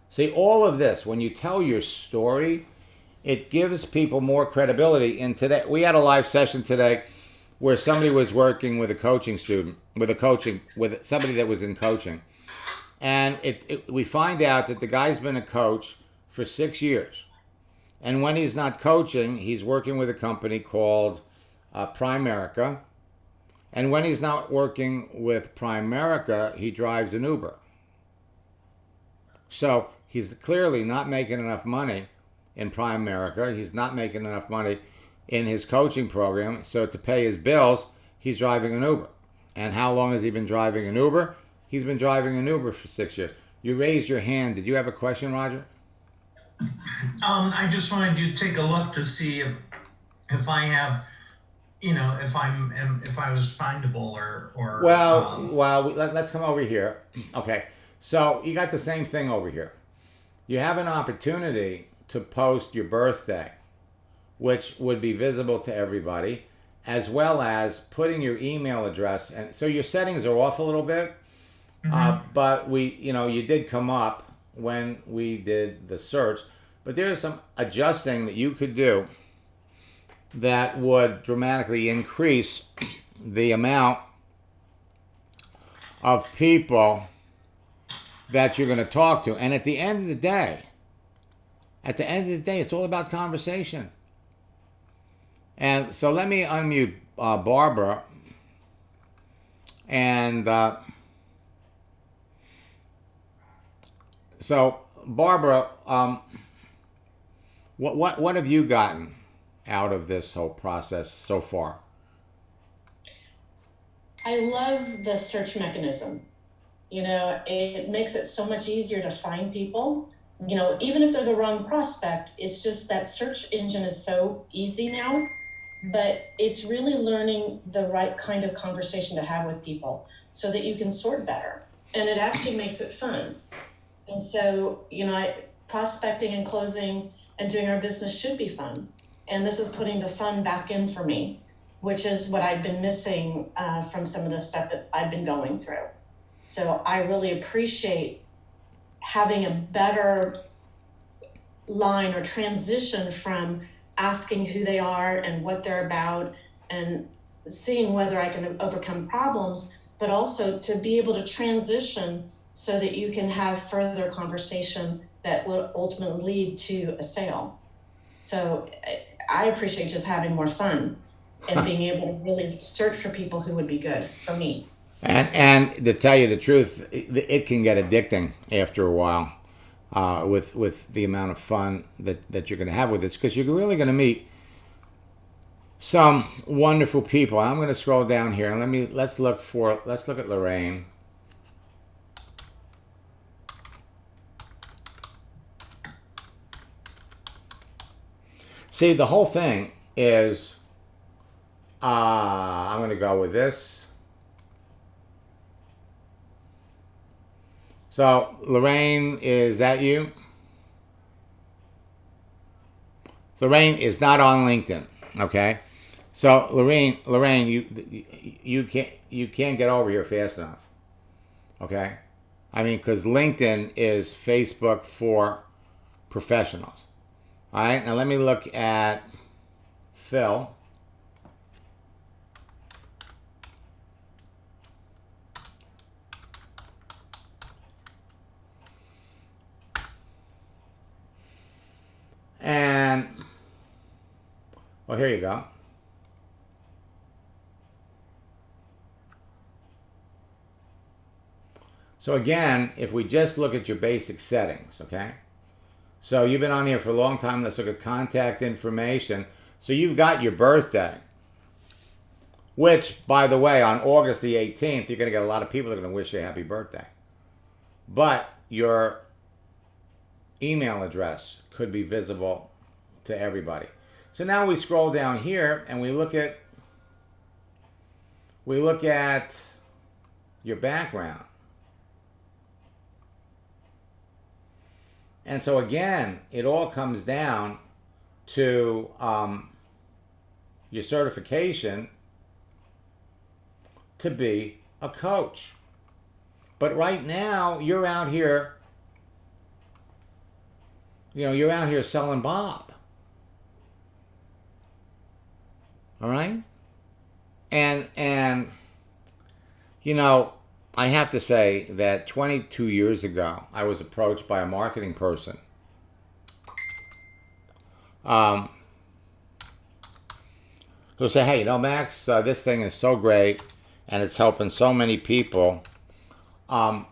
See, all of this, when you tell your story, it gives people more credibility. And today, we had a live session today where somebody was working with a coaching student, with somebody that was in coaching. And we find out that the guy's been a coach for 6 years. And when he's not coaching, he's working with a company called Primerica. And when he's not working with Primerica, he drives an Uber. So he's clearly not making enough money in Primerica. He's not making enough money in his coaching program. So to pay his bills, he's driving an Uber. And how long has he been driving an Uber? He's been driving an Uber for 6 years. You raised your hand. Did you have a question, Roger? I just wanted you to take a look to see if I have, if I was findable or. Well, let's come over here. Okay, so you got the same thing over here. You have an opportunity to post your birthday, which would be visible to everybody, as well as putting your email address. And so your settings are off a little bit, but you did come up when we did the search. But there's some adjusting that you could do that would dramatically increase the amount of people that you're going to talk to. And at the end of the day, it's all about conversation. And so let me unmute Barbara. And so, Barbara, what have you gotten out of this whole process so far? I love the search mechanism. It makes it so much easier to find people. Even if they're the wrong prospect, it's just that search engine is so easy now, but it's really learning the right kind of conversation to have with people so that you can sort better. And it actually makes it fun. And so, prospecting and closing and doing our business should be fun. And this is putting the fun back in for me, which is what I've been missing from some of the stuff that I've been going through. So I really appreciate having a better line or transition from asking who they are and what they're about and seeing whether I can overcome problems, but also to be able to transition so that you can have further conversation that will ultimately lead to a sale. So I appreciate just having more fun and being able to really search for people who would be good for me. And to tell you the truth, it can get addicting after a while with the amount of fun that you're going to have with this, because you're really going to meet some wonderful people. I'm going to scroll down here and let's look at Lorraine. See, the whole thing is, I'm going to go with this. So, Lorraine, is that you? Lorraine is not on LinkedIn, okay? So, Lorraine, you can't get over here fast enough, okay? I mean, because LinkedIn is Facebook for professionals. All right, now let me look at Phil. And, well, here you go. So again, if we just look at your basic settings, okay? So you've been on here for a long time. Let's look at contact information. So you've got your birthday, which, by the way, on August the 18th, you're going to get a lot of people that are going to wish you a happy birthday. But your email address could be visible to everybody. So now we scroll down here and we look at your background. And so again, it all comes down to your certification to be a coach. But right now, you're out here, you're out here selling Bob. All right? And I have to say that 22 years ago, I was approached by a marketing person who said, hey, Max, this thing is so great and it's helping so many people. Why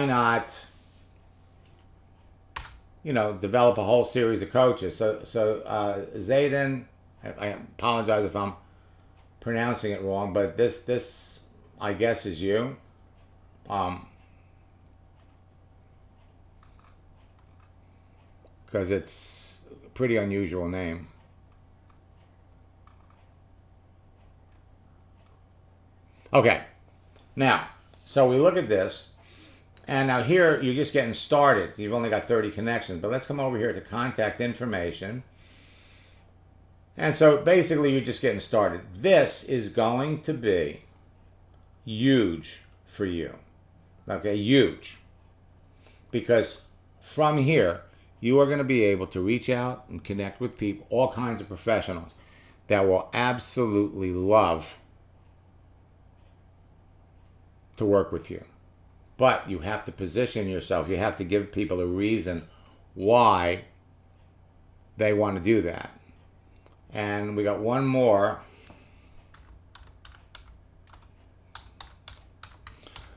not, develop a whole series of coaches? So Zayden, I apologize if I'm pronouncing it wrong, but this I guess is you. Because it's a pretty unusual name. Okay, now, so we look at this, and now here you're just getting started. You've only got 30 connections, but let's come over here to contact information. And so basically you're just getting started. This is going to be huge for you. Okay, huge. Because from here, you are going to be able to reach out and connect with people, all kinds of professionals that will absolutely love to work with you. But you have to position yourself. You have to give people a reason why they want to do that. And we got one more.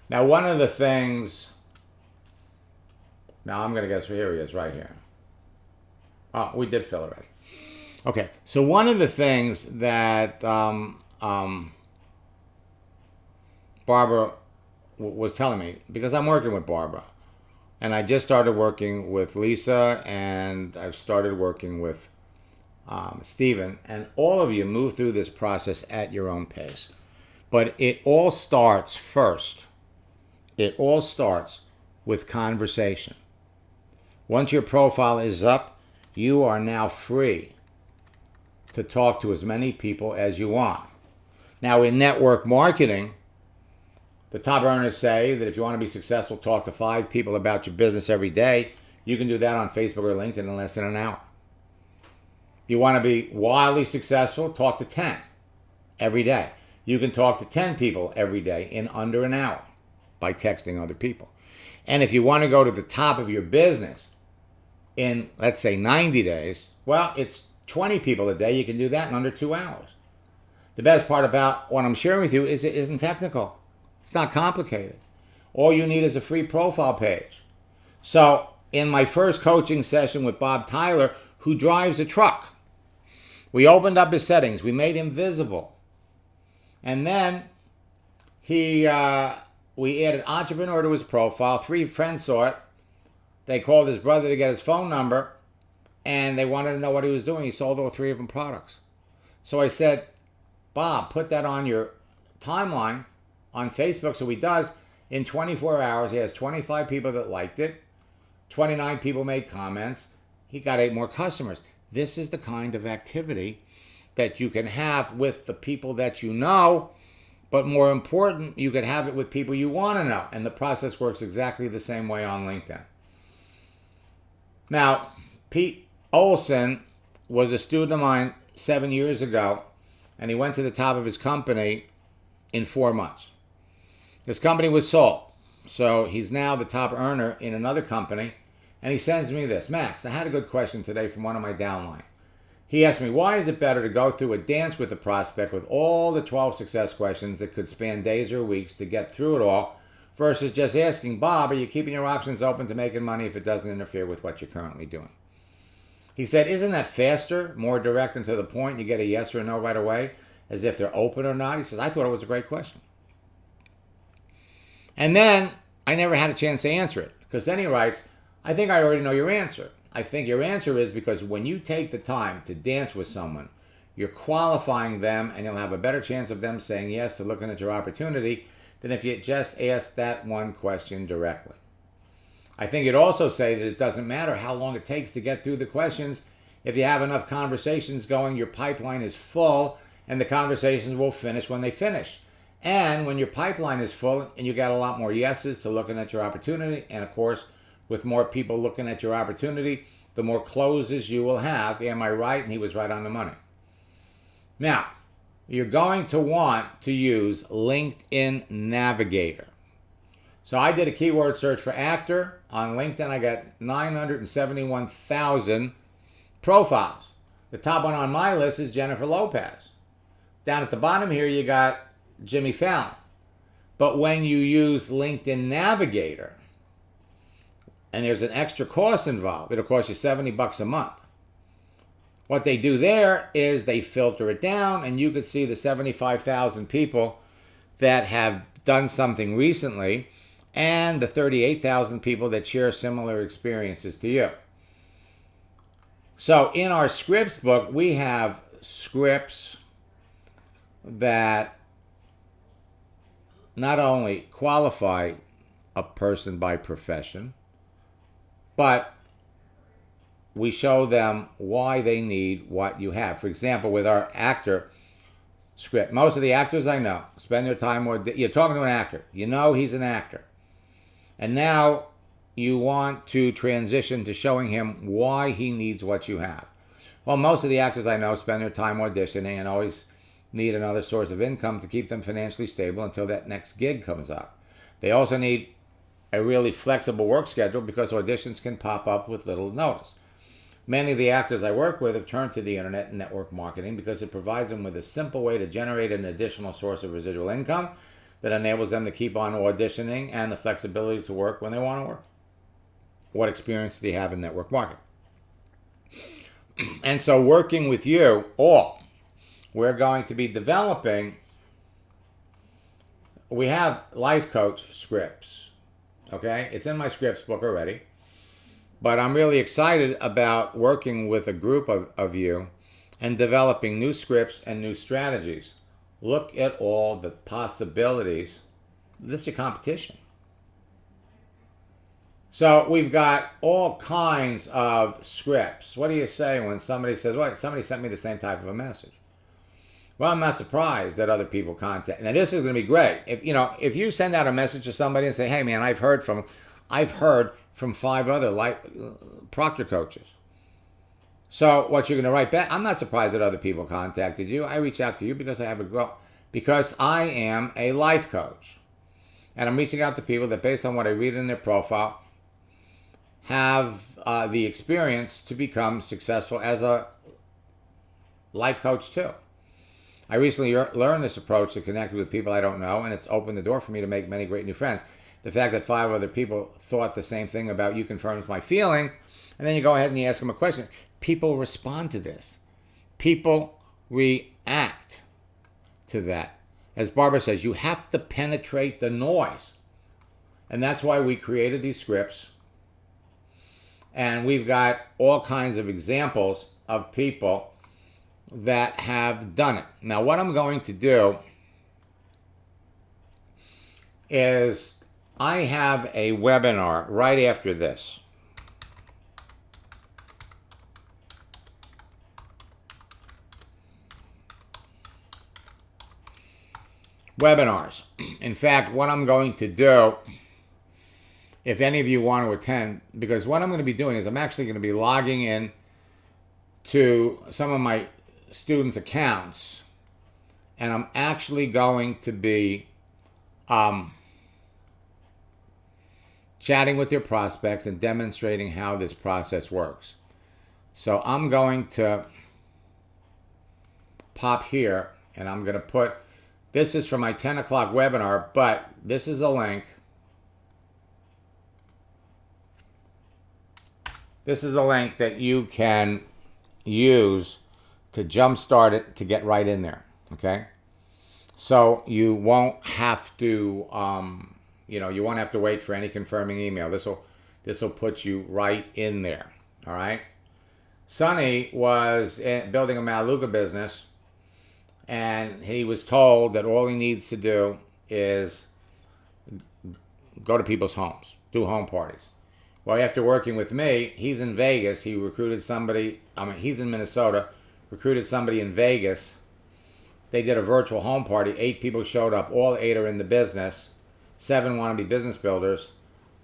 Now, one of the things, now I'm going to guess, here he is, right here. Oh, we did fill already. Okay, so one of the things that Barbara was telling me, because I'm working with Barbara, and I just started working with Lisa, and I've started working with Stephen, and all of you move through this process at your own pace. But it all starts first it all starts with conversation. Once your profile is up, you are now free to talk to as many people as you want. Now, in network marketing, the top earners say that if you want to be successful, talk to 5 people about your business every day. You can do that on Facebook or LinkedIn in less than an hour. You want to be wildly successful, talk to 10 every day. You can talk to 10 people every day in under an hour by texting other people. And if you want to go to the top of your business in, let's say, 90 days, well, it's 20 people a day. You can do that in under 2 hours. The best part about what I'm sharing with you is it isn't technical. It's not complicated. All you need is a free profile page. So in my first coaching session with Bob Tyler, who drives a truck, we opened up his settings. We made him visible. And then we added entrepreneur to his profile. 3 friends saw it. They called his brother to get his phone number, and they wanted to know what he was doing. He sold all 3 of them products. So I said, Bob, put that on your timeline on Facebook. So he does. In 24 hours, he has 25 people that liked it. 29 people made comments. He got 8 more customers. This is the kind of activity that you can have with the people that you know, but more important, you can have it with people you want to know. And the process works exactly the same way on LinkedIn. Now, Pete Olson was a student of mine 7 years ago, and he went to the top of his company in 4 months. His company was sold, so he's now the top earner in another company, and he sends me this. Max, I had a good question today from one of my downline. He asked me, why is it better to go through a dance with the prospect with all the 12 success questions that could span days or weeks to get through it all versus just asking, Bob, are you keeping your options open to making money if it doesn't interfere with what you're currently doing? He said, isn't that faster, more direct and to the point? You get a yes or a no right away, as if they're open or not. He says, I thought it was a great question. And then I never had a chance to answer it, because then he writes, I think I already know your answer. I think your answer is because when you take the time to dance with someone, you're qualifying them, and you'll have a better chance of them saying yes to looking at your opportunity than if you just asked that one question directly. I think you'd also say that it doesn't matter how long it takes to get through the questions. If you have enough conversations going, your pipeline is full, and the conversations will finish when they finish. And when your pipeline is full and you got a lot more yeses to looking at your opportunity, and of course, with more people looking at your opportunity, the more closes you will have. Am I right? And he was right on the money. Now, you're going to want to use LinkedIn Navigator. So I did a keyword search for actor. On LinkedIn, I got 971,000 profiles. The top one on my list is Jennifer Lopez. Down at the bottom here, you got Jimmy Fallon. But when you use LinkedIn Navigator, and there's an extra cost involved, it'll cost you $70 a month. What they do there is they filter it down, and you could see the 75,000 people that have done something recently, and the 38,000 people that share similar experiences to you. So in our scripts book, we have scripts that not only qualify a person by profession, but we show them why they need what you have. For example, with our actor script, most of the actors I know spend their time you're talking to an actor. You know he's an actor. And now you want to transition to showing him why he needs what you have. Well, most of the actors I know spend their time auditioning and always need another source of income to keep them financially stable until that next gig comes up. They also need a really flexible work schedule because auditions can pop up with little notice. Many of the actors I work with have turned to the internet and network marketing because it provides them with a simple way to generate an additional source of residual income that enables them to keep on auditioning and the flexibility to work when they want to work. What experience do you have in network marketing? And so working with you all, we're going to be developing, we have life coach scripts, okay? It's in my scripts book already. But I'm really excited about working with a group of you and developing new scripts and new strategies. Look at all the possibilities. This is your competition. So we've got all kinds of scripts. What do you say when somebody says, "Well, somebody sent me the same type of a message"? Well, I'm not surprised that other people contact. Now this is going to be great. If you send out a message to somebody and say, "Hey, man, I've heard from 5 other proctor coaches." So what you're going to write back? I'm not surprised that other people contacted you. I reach out to you because because I am a life coach, and I'm reaching out to people that, based on what I read in their profile, have the experience to become successful as a life coach too. I recently learned this approach to connect with people I don't know, and it's opened the door for me to make many great new friends. The fact that 5 other people thought the same thing about you confirms my feeling, and then you go ahead and you ask them a question. People respond to this. People react to that. As Barbara says, you have to penetrate the noise. And that's why we created these scripts. And we've got all kinds of examples of people that have done it. Now, what I'm going to do is I have a webinar right after this. Webinars. In fact, what I'm going to do, if any of you want to attend, because what I'm going to be doing is I'm actually going to be logging in to some of my students' accounts, and I'm actually going to be chatting with their prospects and demonstrating how this process works. So I'm going to pop here, and I'm going to put, this is for my 10 o'clock webinar, but this is a link. This is a link that you can use to jumpstart it to get right in there, okay? So you won't have to, you won't have to wait for any confirming email. This will put you right in there, all right? Sonny was building a Maluka business, and he was told that all he needs to do is go to people's homes, do home parties. Well, after working with me, he's in Vegas. He recruited somebody, he's in Minnesota, recruited somebody in Vegas. They did a virtual home party. 8 people showed up. All 8 are in the business. 7 want to be business builders.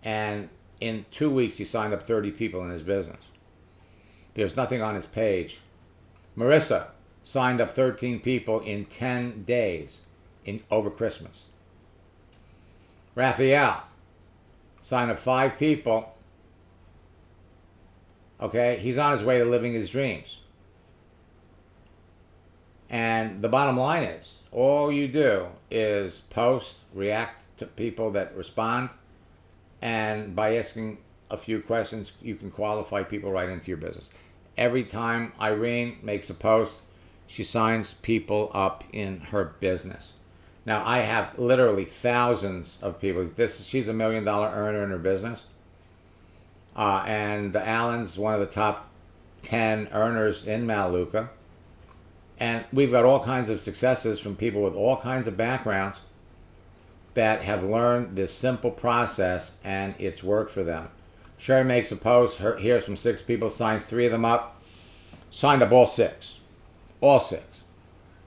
And in 2 weeks, he signed up 30 people in his business. There's nothing on his page. Marissa signed up 13 people in 10 days over Christmas. Raphael signed up 5 people. Okay, he's on his way to living his dreams. And the bottom line is, all you do is post, react to people that respond, and by asking a few questions, you can qualify people right into your business. Every time Irene makes a post, she signs people up in her business. Now, I have literally thousands of people. She's $1 million earner in her business. And Alan's one of the top 10 earners in Maluka. And we've got all kinds of successes from people with all kinds of backgrounds that have learned this simple process, and it's worked for them. Sherry makes a post, hears from 6 people, signs 3 of them up, signed up all 6. All 6.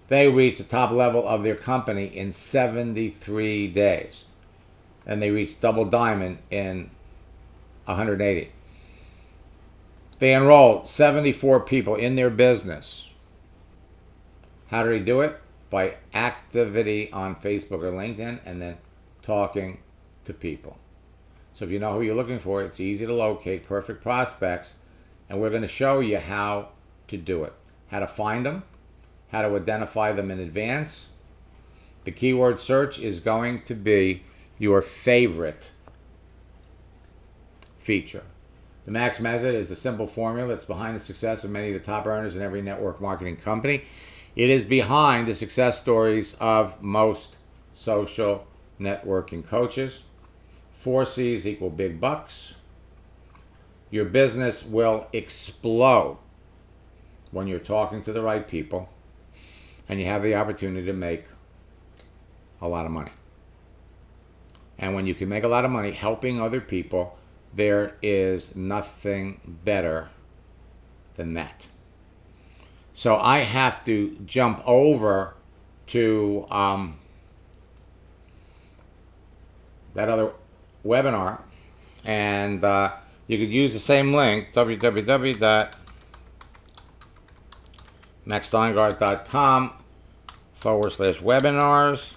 They reached the top level of their company in 73 days. And they reached double diamond in 180. They enrolled 74 people in their business. How do they do it? By activity on Facebook or LinkedIn, and then talking to people. So if you know who you're looking for, it's easy to locate perfect prospects, and we're going to show you how to do it. How to find them, how to identify them in advance. The keyword search is going to be your favorite feature. The MAX method is the simple formula that's behind the success of many of the top earners in every network marketing company. It is behind the success stories of most social networking coaches. 4 C's equal big bucks. Your business will explode when you're talking to the right people and you have the opportunity to make a lot of money. And when you can make a lot of money helping other people, There is nothing better than that. So I have to jump over to that other webinar, and you could use the same link, www.maxsteingart.com/webinars.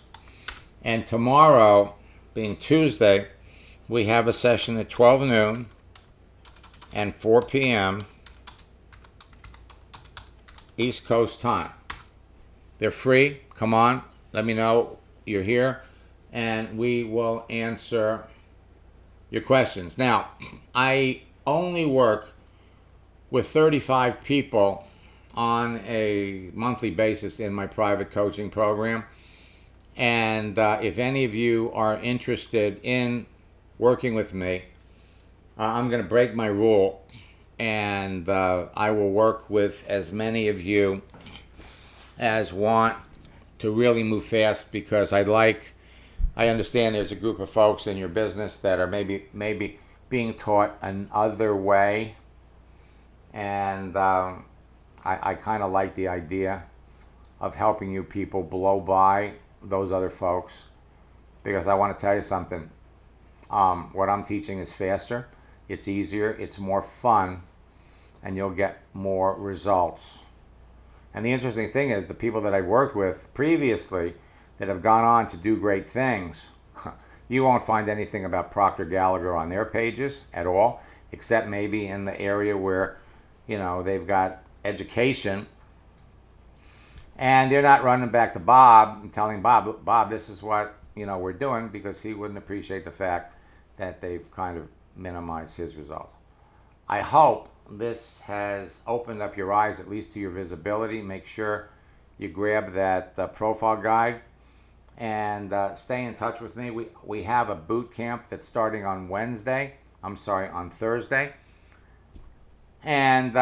And tomorrow, being Tuesday, we have a session at 12 noon and 4 p.m. East Coast time. They're free. Come on, let me know you're here, and we will answer your questions. Now, I only work with 35 people on a monthly basis in my private coaching program. And if any of you are interested in working with me, I'm going to break my rule, and I will work with as many of you as want to really move fast, because I understand there's a group of folks in your business that are maybe being taught another way, and I kind of like the idea of helping you people blow by those other folks, because I want to tell you something. What I'm teaching is faster, it's easier, it's more fun, and you'll get more results. And the interesting thing is, the people that I've worked with previously that have gone on to do great things, you won't find anything about Procter Gallagher on their pages at all, except maybe in the area where, they've got education, and they're not running back to Bob and telling Bob, this is what, we're doing, because he wouldn't appreciate the fact that they've kind of minimized his results. I hope this has opened up your eyes, at least to your visibility. Make sure you grab that profile guide, and stay in touch with me. We have a boot camp that's starting on Thursday. And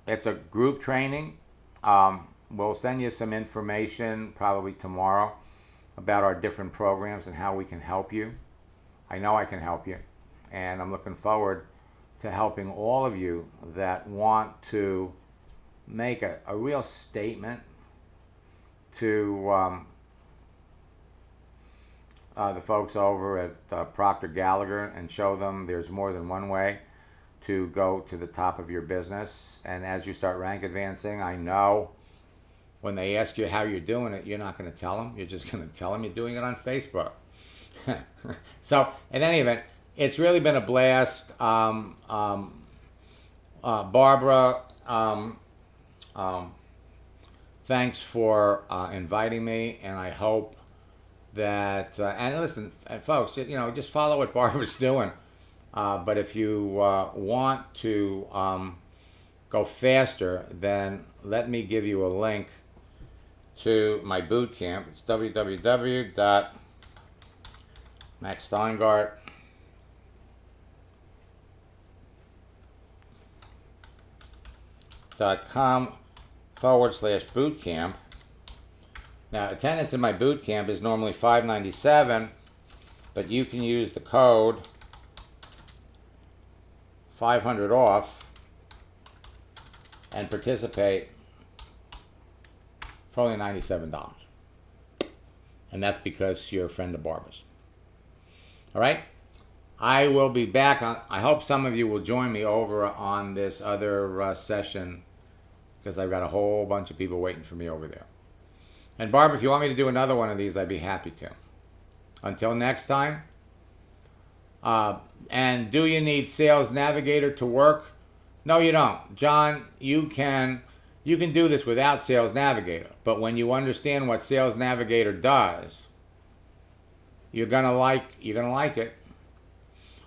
it's a group training. We'll send you some information probably tomorrow about our different programs and how we can help you. I know I can help you, and I'm looking forward to helping all of you that want to make a real statement to the folks over at Procter Gallagher, and show them there's more than one way to go to the top of your business. And as you start rank advancing, I know when they ask you how you're doing it, you're not going to tell them. You're just going to tell them you're doing it on Facebook. So, in any event, it's really been a blast. Barbara, thanks for inviting me, and I hope that, and listen, folks, just follow what Barbara's doing. But if you want to go faster, then let me give you a link to my boot camp. It's www.maxsteingart.com/bootcamp. Now, attendance in my boot camp is normally $597, but you can use the code 500 off and participate for only $97. And that's because you're a friend of Barbara's. All right? I will be back on. I hope some of you will join me over on this other session, because I've got a whole bunch of people waiting for me over there. And Barbara, if you want me to do another one of these, I'd be happy to. Until next time. And do you need Sales Navigator to work? No, you don't. John, you can do this without Sales Navigator. But when you understand what Sales Navigator does, you're gonna like it.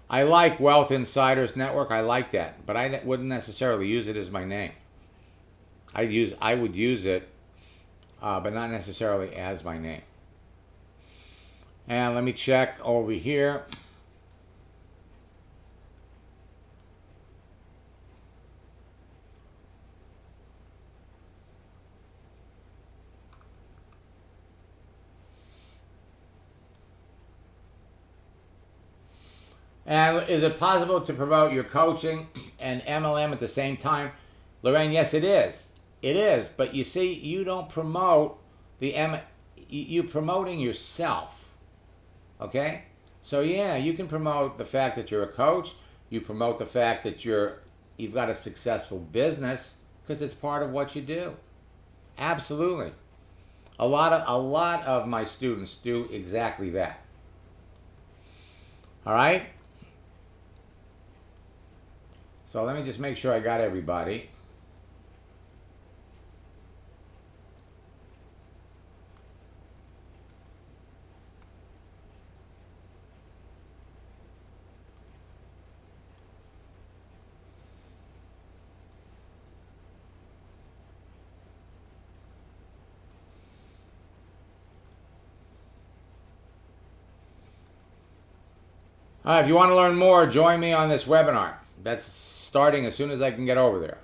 I like Wealth Insiders Network. I like that, but I wouldn't necessarily use it as my name. I would use it, but not necessarily as my name. And let me check over here. And is it possible to promote your coaching and MLM at the same time? Lorraine, yes, it is. It is. But you see, you don't promote the you're promoting yourself. Okay? So yeah, you can promote the fact that you're a coach. You promote the fact that you've got a successful business because it's part of what you do. Absolutely. A lot of my students do exactly that. All right? So let me just make sure I got everybody. All right, if you want to learn more, join me on this webinar. That's starting as soon as I can get over there.